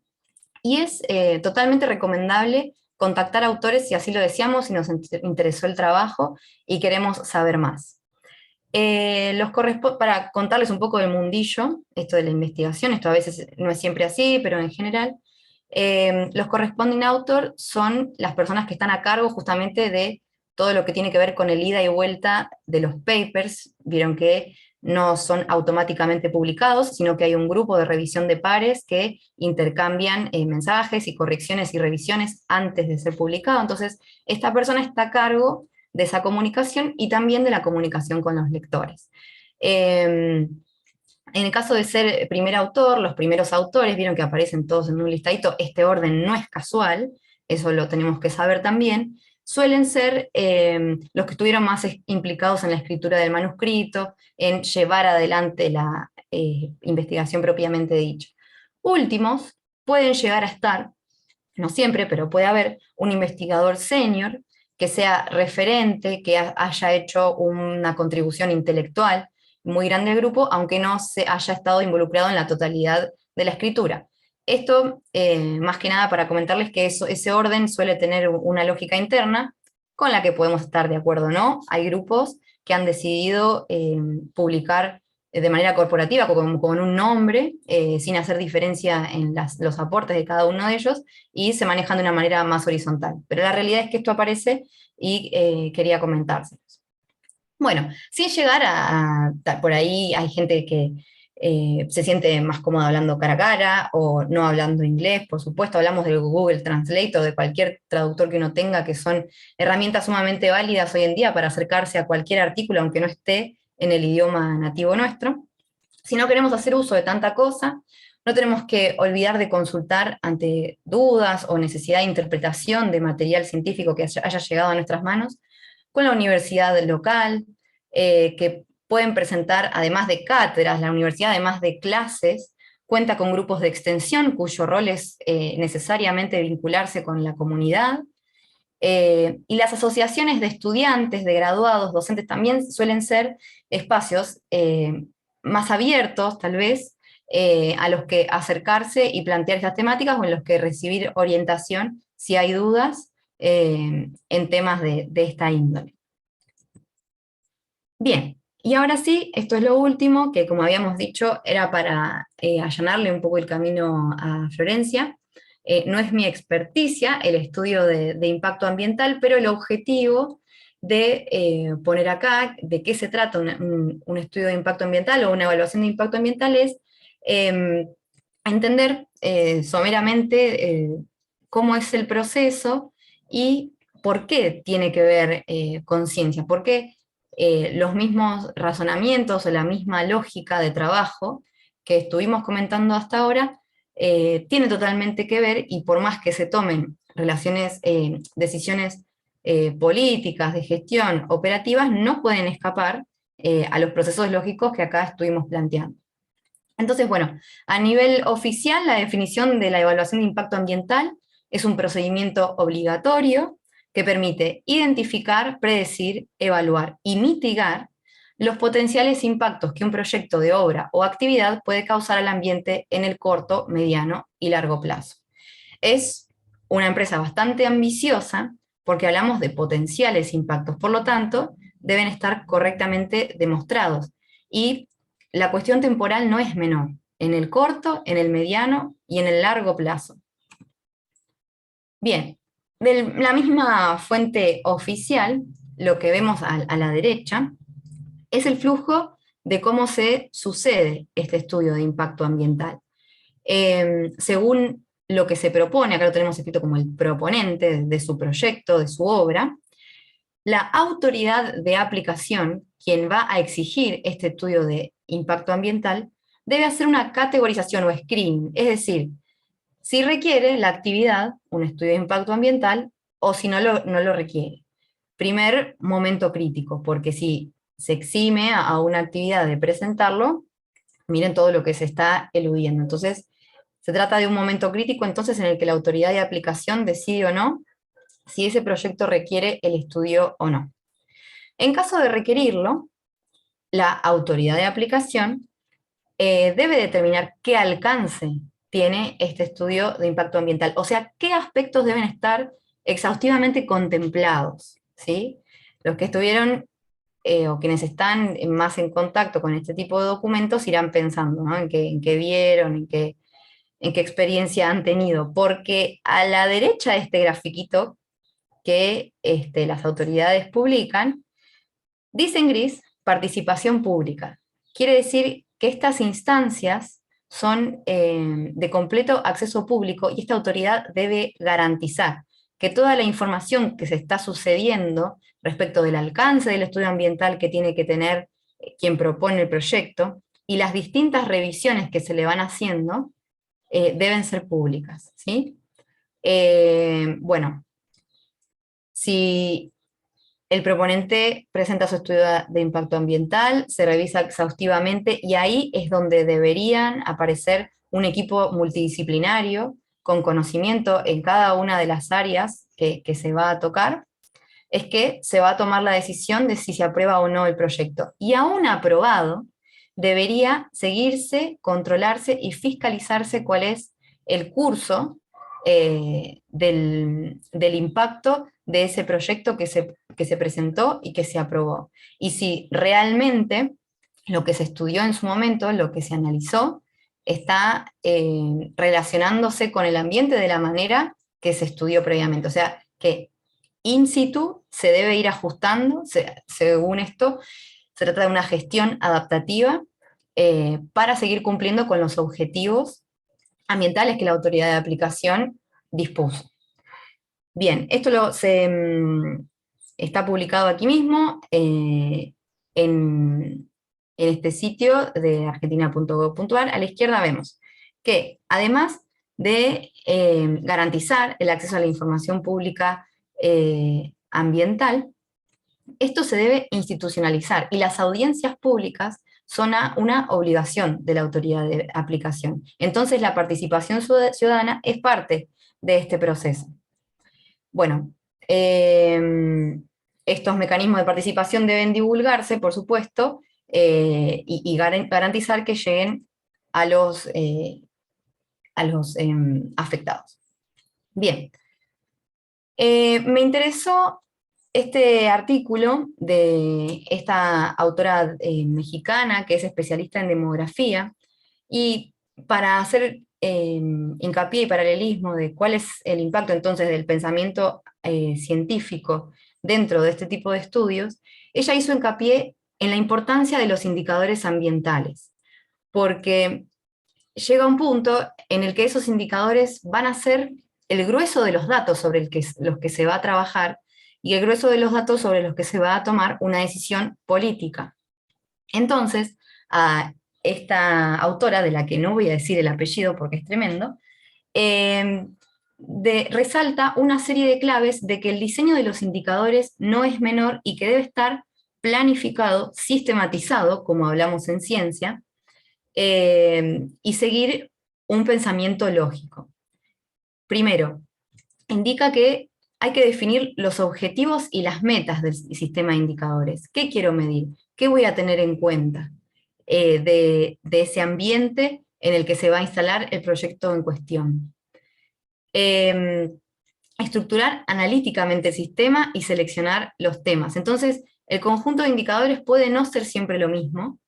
y es totalmente recomendable contactar autores si así lo deseamos, si nos interesó el trabajo y queremos saber más. Para contarles un poco del mundillo, esto de la investigación, esto a veces no es siempre así, pero en general, los corresponding author son las personas que están a cargo justamente de todo lo que tiene que ver con el ida y vuelta de los papers. Vieron que no son automáticamente publicados, sino que hay un grupo de revisión de pares que intercambian mensajes y correcciones y revisiones antes de ser publicado. Entonces, esta persona está a cargo de esa comunicación y también de la comunicación con los lectores. En el caso de ser primer autor, los primeros autores, vieron que aparecen todos en un listadito, este orden no es casual, eso lo tenemos que saber también, suelen ser los que estuvieron más implicados en la escritura del manuscrito, en llevar adelante la investigación propiamente dicha. Últimos pueden llegar a estar, no siempre, pero puede haber un investigador senior que sea referente, que haya hecho una contribución intelectual muy grande al grupo, aunque no se haya estado involucrado en la totalidad de la escritura. Esto, más que nada, para comentarles que ese orden suele tener una lógica interna con la que podemos estar de acuerdo o no. Hay grupos que han decidido publicar de manera corporativa, como con un nombre, sin hacer diferencia en los aportes de cada uno de ellos, y se manejan de una manera más horizontal. Pero la realidad es que esto aparece y quería comentárselos. Bueno, sin llegar por ahí hay gente que se siente más cómoda hablando cara a cara o no hablando inglés, por supuesto, hablamos del Google Translate o de cualquier traductor que uno tenga, que son herramientas sumamente válidas hoy en día para acercarse a cualquier artículo, aunque no esté en el idioma nativo nuestro. Si no queremos hacer uso de tanta cosa, no tenemos que olvidar de consultar ante dudas o necesidad de interpretación de material científico que haya llegado a nuestras manos, con la universidad local, que pueden presentar, además de cátedras, la universidad, además de clases, cuenta con grupos de extensión cuyo rol es necesariamente vincularse con la comunidad, y las asociaciones de estudiantes, de graduados, docentes también suelen ser espacios más abiertos, tal vez, a los que acercarse y plantear estas temáticas, o en los que recibir orientación si hay dudas en temas de esta índole. Bien, y ahora sí, esto es lo último, que como habíamos dicho, era para allanarle un poco el camino a Florencia. No es mi experticia el estudio de impacto ambiental, pero el objetivo de poner acá de qué se trata un estudio de impacto ambiental o una evaluación de impacto ambiental es entender someramente cómo es el proceso y por qué tiene que ver con ciencia, por qué los mismos razonamientos o la misma lógica de trabajo que estuvimos comentando hasta ahora tiene totalmente que ver, y por más que se tomen decisiones políticas, de gestión, operativas, no pueden escapar a los procesos lógicos que acá estuvimos planteando. Entonces, bueno, a nivel oficial, la definición de la evaluación de impacto ambiental es un procedimiento obligatorio que permite identificar, predecir, evaluar y mitigar los potenciales impactos que un proyecto de obra o actividad puede causar al ambiente en el corto, mediano y largo plazo. Es una empresa bastante ambiciosa porque hablamos de potenciales impactos, por lo tanto, deben estar correctamente demostrados. Y la cuestión temporal no es menor, en el corto, en el mediano y en el largo plazo. Bien, de la misma fuente oficial, lo que vemos a la derecha es el flujo de cómo se sucede este estudio de impacto ambiental. Según lo que se propone, acá lo tenemos escrito como el proponente de su proyecto, de su obra, la autoridad de aplicación, quien va a exigir este estudio de impacto ambiental, debe hacer una categorización o screening, es decir, si requiere la actividad, un estudio de impacto ambiental, o si no lo requiere. Primer momento crítico, porque si se exime a una actividad de presentarlo, miren todo lo que se está eludiendo. Entonces, se trata de un momento crítico entonces en el que la autoridad de aplicación decide o no si ese proyecto requiere el estudio o no. En caso de requerirlo, la autoridad de aplicación debe determinar qué alcance tiene este estudio de impacto ambiental, o sea, qué aspectos deben estar exhaustivamente contemplados, ¿sí? Los que estuvieron o quienes están más en contacto con este tipo de documentos irán pensando, ¿no? En qué vieron, en qué experiencia han tenido, porque a la derecha de este grafiquito que las autoridades publican, dice en gris, participación pública. Quiere decir que estas instancias son de completo acceso público y esta autoridad debe garantizar que toda la información que se está sucediendo respecto del alcance del estudio ambiental que tiene que tener quien propone el proyecto y las distintas revisiones que se le van haciendo deben ser públicas, ¿sí? Bueno, si el proponente presenta su estudio de impacto ambiental, se revisa exhaustivamente y ahí es donde deberían aparecer un equipo multidisciplinario con conocimiento en cada una de las áreas que se va a tocar, es que se va a tomar la decisión de si se aprueba o no el proyecto. Y aún aprobado, debería seguirse, controlarse y fiscalizarse cuál es el curso del impacto de ese proyecto que se presentó y que se aprobó. Y si realmente lo que se estudió en su momento, lo que se analizó, está relacionándose con el ambiente de la manera que se estudió previamente. O sea, que in situ se debe ir ajustando, según esto, se trata de una gestión adaptativa para seguir cumpliendo con los objetivos ambientales que la autoridad de aplicación dispuso. Bien, está publicado aquí mismo en este sitio de argentina.gov.ar. A la izquierda vemos que además de garantizar el acceso a la información pública ambiental, esto se debe institucionalizar y las audiencias públicas son una obligación de la autoridad de aplicación. Entonces la participación ciudadana es parte de este proceso. Bueno, estos mecanismos de participación deben divulgarse, por supuesto, y garantizar que lleguen a los afectados. Bien, me interesó este artículo de esta autora mexicana que es especialista en demografía, y para hacer hincapié y paralelismo de cuál es el impacto entonces del pensamiento científico dentro de este tipo de estudios, ella hizo hincapié en la importancia de los indicadores ambientales, porque llega un punto en el que esos indicadores van a ser el grueso de los datos sobre los que se va a trabajar y el grueso de los datos sobre los que se va a tomar una decisión política. Entonces, a esta autora, de la que no voy a decir el apellido porque es tremendo, resalta una serie de claves de que el diseño de los indicadores no es menor y que debe estar planificado, sistematizado, como hablamos en ciencia, y seguir un pensamiento lógico. Primero, indica que hay que definir los objetivos y las metas del sistema de indicadores. ¿Qué quiero medir? ¿Qué voy a tener en cuenta de ese ambiente en el que se va a instalar el proyecto en cuestión? Estructurar analíticamente el sistema y seleccionar los temas. Entonces, el conjunto de indicadores puede no ser siempre lo mismo,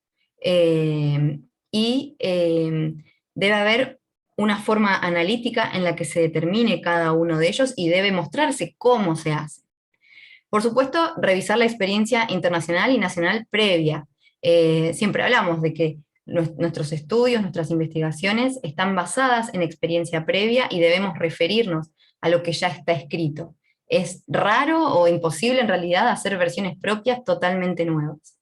y debe haber una forma analítica en la que se determine cada uno de ellos y debe mostrarse cómo se hace. Por supuesto, revisar la experiencia internacional y nacional previa. Siempre hablamos de que nuestros estudios, nuestras investigaciones están basadas en experiencia previa y debemos referirnos a lo que ya está escrito. Es raro o imposible en realidad hacer versiones propias totalmente nuevas.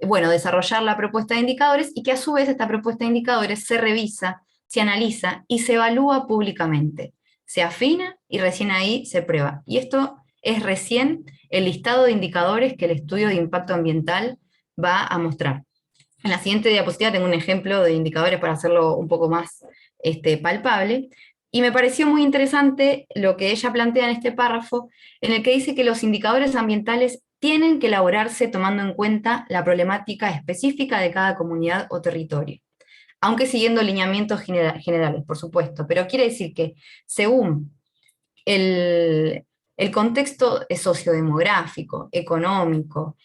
bueno, desarrollar la propuesta de indicadores y que a su vez esta propuesta de indicadores se revisa, se analiza y se evalúa públicamente. Se afina y recién ahí se prueba. Y esto es recién el listado de indicadores que el estudio de impacto ambiental va a mostrar. En la siguiente diapositiva tengo un ejemplo de indicadores para hacerlo un poco más palpable. Y me pareció muy interesante lo que ella plantea en este párrafo, en el que dice que los indicadores ambientales tienen que elaborarse tomando en cuenta la problemática específica de cada comunidad o territorio, aunque siguiendo lineamientos generales, por supuesto, pero quiere decir que según el, el contexto sociodemográfico, económico,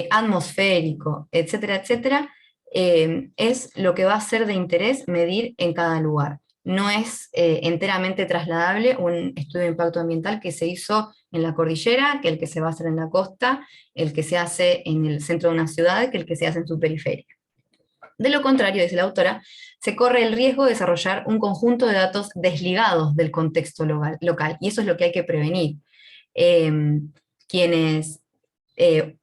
atmosférico, etcétera, etcétera, es lo que va a ser de interés medir en cada lugar. No es enteramente trasladable un estudio de impacto ambiental que se hizo en la cordillera, que el que se va a hacer en la costa, el que se hace en el centro de una ciudad, que el que se hace en su periferia. De lo contrario, dice la autora, se corre el riesgo de desarrollar un conjunto de datos desligados del contexto local, y eso es lo que hay que prevenir. Eh, Quienes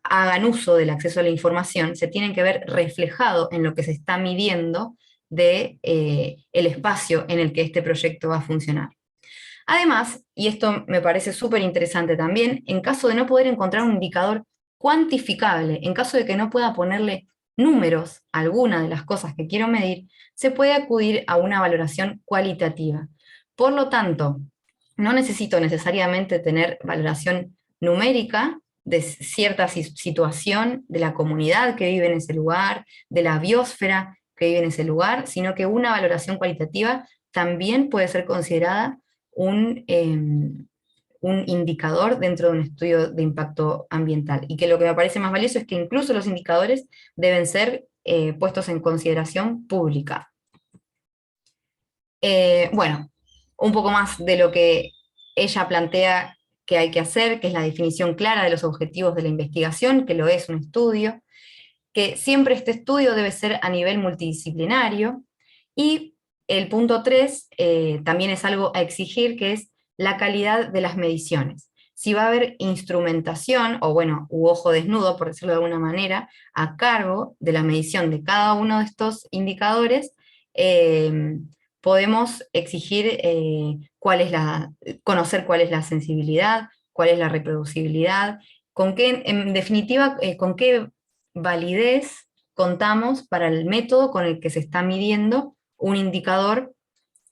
hagan uso del acceso a la información se tienen que ver reflejado en lo que se está midiendo de el espacio en el que este proyecto va a funcionar. Además, y esto me parece súper interesante también, en caso de no poder encontrar un indicador cuantificable, en caso de que no pueda ponerle números a alguna de las cosas que quiero medir, se puede acudir a una valoración cualitativa. Por lo tanto, no necesito necesariamente tener valoración numérica de cierta situación de la comunidad que vive en ese lugar, de la biosfera que vive en ese lugar, sino que una valoración cualitativa también puede ser considerada un indicador dentro de un estudio de impacto ambiental. Y que lo que me parece más valioso es que incluso los indicadores deben ser puestos en consideración pública. Bueno, un poco más de lo que ella plantea que hay que hacer, que es la definición clara de los objetivos de la investigación, que lo es un estudio, que siempre este estudio debe ser a nivel multidisciplinario, y el punto 3 también es algo a exigir, que es la calidad de las mediciones. Si va a haber instrumentación, o bueno, u ojo desnudo, por decirlo de alguna manera, a cargo de la medición de cada uno de estos indicadores, podemos exigir conocer cuál es la sensibilidad, cuál es la reproducibilidad, con qué, en definitiva, con qué validez contamos para el método con el que se está midiendo un indicador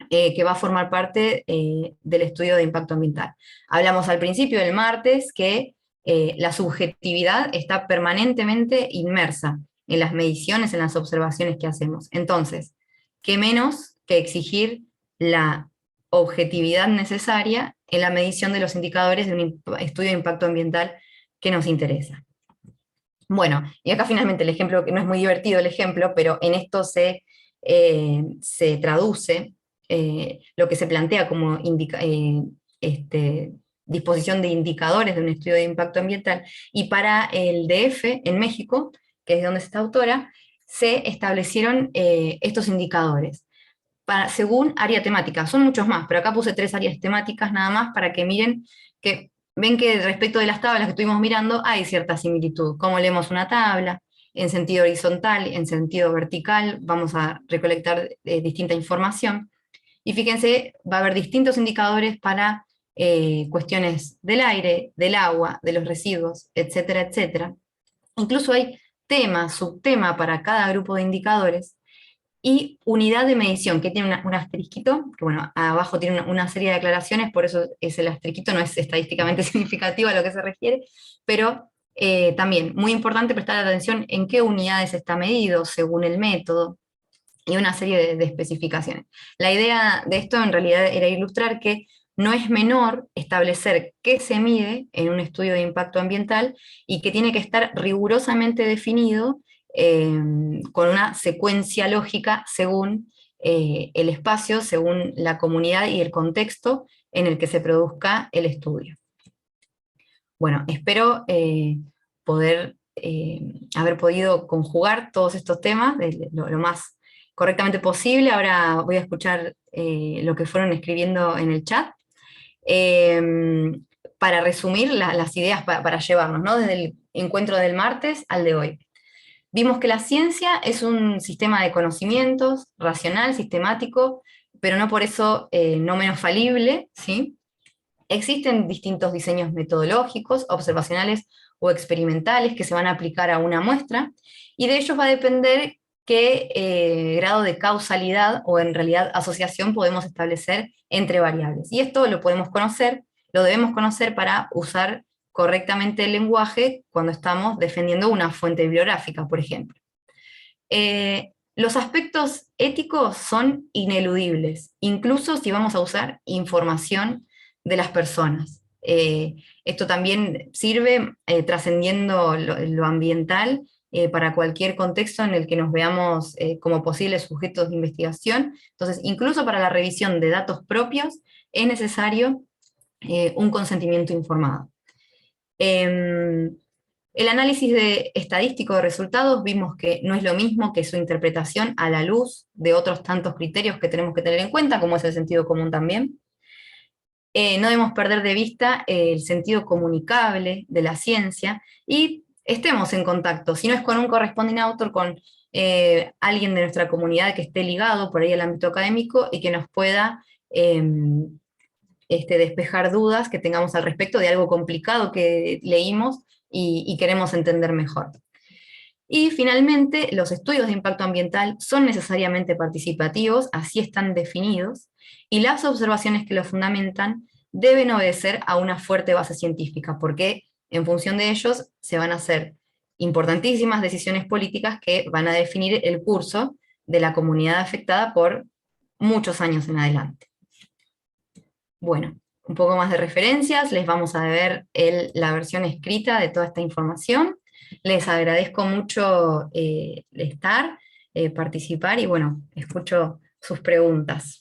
que va a formar parte del estudio de impacto ambiental. Hablamos al principio del martes que la subjetividad está permanentemente inmersa en las mediciones, en las observaciones que hacemos. Entonces, ¿qué menos que exigir la objetividad necesaria en la medición de los indicadores de un estudio de impacto ambiental que nos interesa? Bueno, y acá finalmente el ejemplo, que no es muy divertido el ejemplo, pero en esto se traduce lo que se plantea como disposición de indicadores de un estudio de impacto ambiental, y para el DF, en México, que es de donde está autora, se establecieron estos indicadores según área temática. Son muchos más, pero acá puse 3 áreas temáticas nada más para que miren que ven que respecto de las tablas que estuvimos mirando hay cierta similitud. Cómo leemos una tabla, en sentido horizontal, en sentido vertical, vamos a recolectar distinta información. Y fíjense, va a haber distintos indicadores para cuestiones del aire, del agua, de los residuos, etcétera, etcétera. Incluso hay tema, subtema para cada grupo de indicadores, y unidad de medición, que tiene un asterisquito, que bueno, abajo tiene una serie de aclaraciones, por eso es el asterisquito, no es estadísticamente significativo a lo que se refiere, pero también muy importante prestar atención en qué unidades está medido según el método, y una serie de especificaciones. La idea de esto en realidad era ilustrar que no es menor establecer qué se mide en un estudio de impacto ambiental, y que tiene que estar rigurosamente definido con una secuencia lógica según el espacio, según la comunidad y el contexto en el que se produzca el estudio. Bueno, espero poder haber podido conjugar todos estos temas de lo más correctamente posible. Ahora voy a escuchar lo que fueron escribiendo en el chat, para resumir las ideas para llevarnos, ¿no? Desde el encuentro del martes al de hoy. Vimos que la ciencia es un sistema de conocimientos racional, sistemático, pero no por eso no menos falible, ¿sí? Existen distintos diseños metodológicos, observacionales o experimentales que se van a aplicar a una muestra, y de ellos va a depender qué grado de causalidad o en realidad asociación podemos establecer entre variables. Y esto lo podemos conocer, lo debemos conocer para usar correctamente el lenguaje cuando estamos defendiendo una fuente bibliográfica, por ejemplo. Los aspectos éticos son ineludibles, incluso si vamos a usar información de las personas. Esto también sirve trascendiendo lo ambiental para cualquier contexto en el que nos veamos como posibles sujetos de investigación. Entonces, incluso para la revisión de datos propios es necesario un consentimiento informado. El análisis estadístico de resultados vimos que no es lo mismo que su interpretación a la luz de otros tantos criterios que tenemos que tener en cuenta, como es el sentido común también. No debemos perder de vista el sentido comunicable de la ciencia y estemos en contacto, si no es con un corresponding author, con alguien de nuestra comunidad que esté ligado por ahí al ámbito académico y que nos pueda despejar dudas que tengamos al respecto de algo complicado que leímos y queremos entender mejor. Y finalmente, los estudios de impacto ambiental son necesariamente participativos, así están definidos, y las observaciones que los fundamentan deben obedecer a una fuerte base científica, porque en función de ellos se van a hacer importantísimas decisiones políticas que van a definir el curso de la comunidad afectada por muchos años en adelante. Bueno, un poco más de referencias, les vamos a ver la versión escrita de toda esta información. Les agradezco mucho estar, participar y bueno, escucho sus preguntas.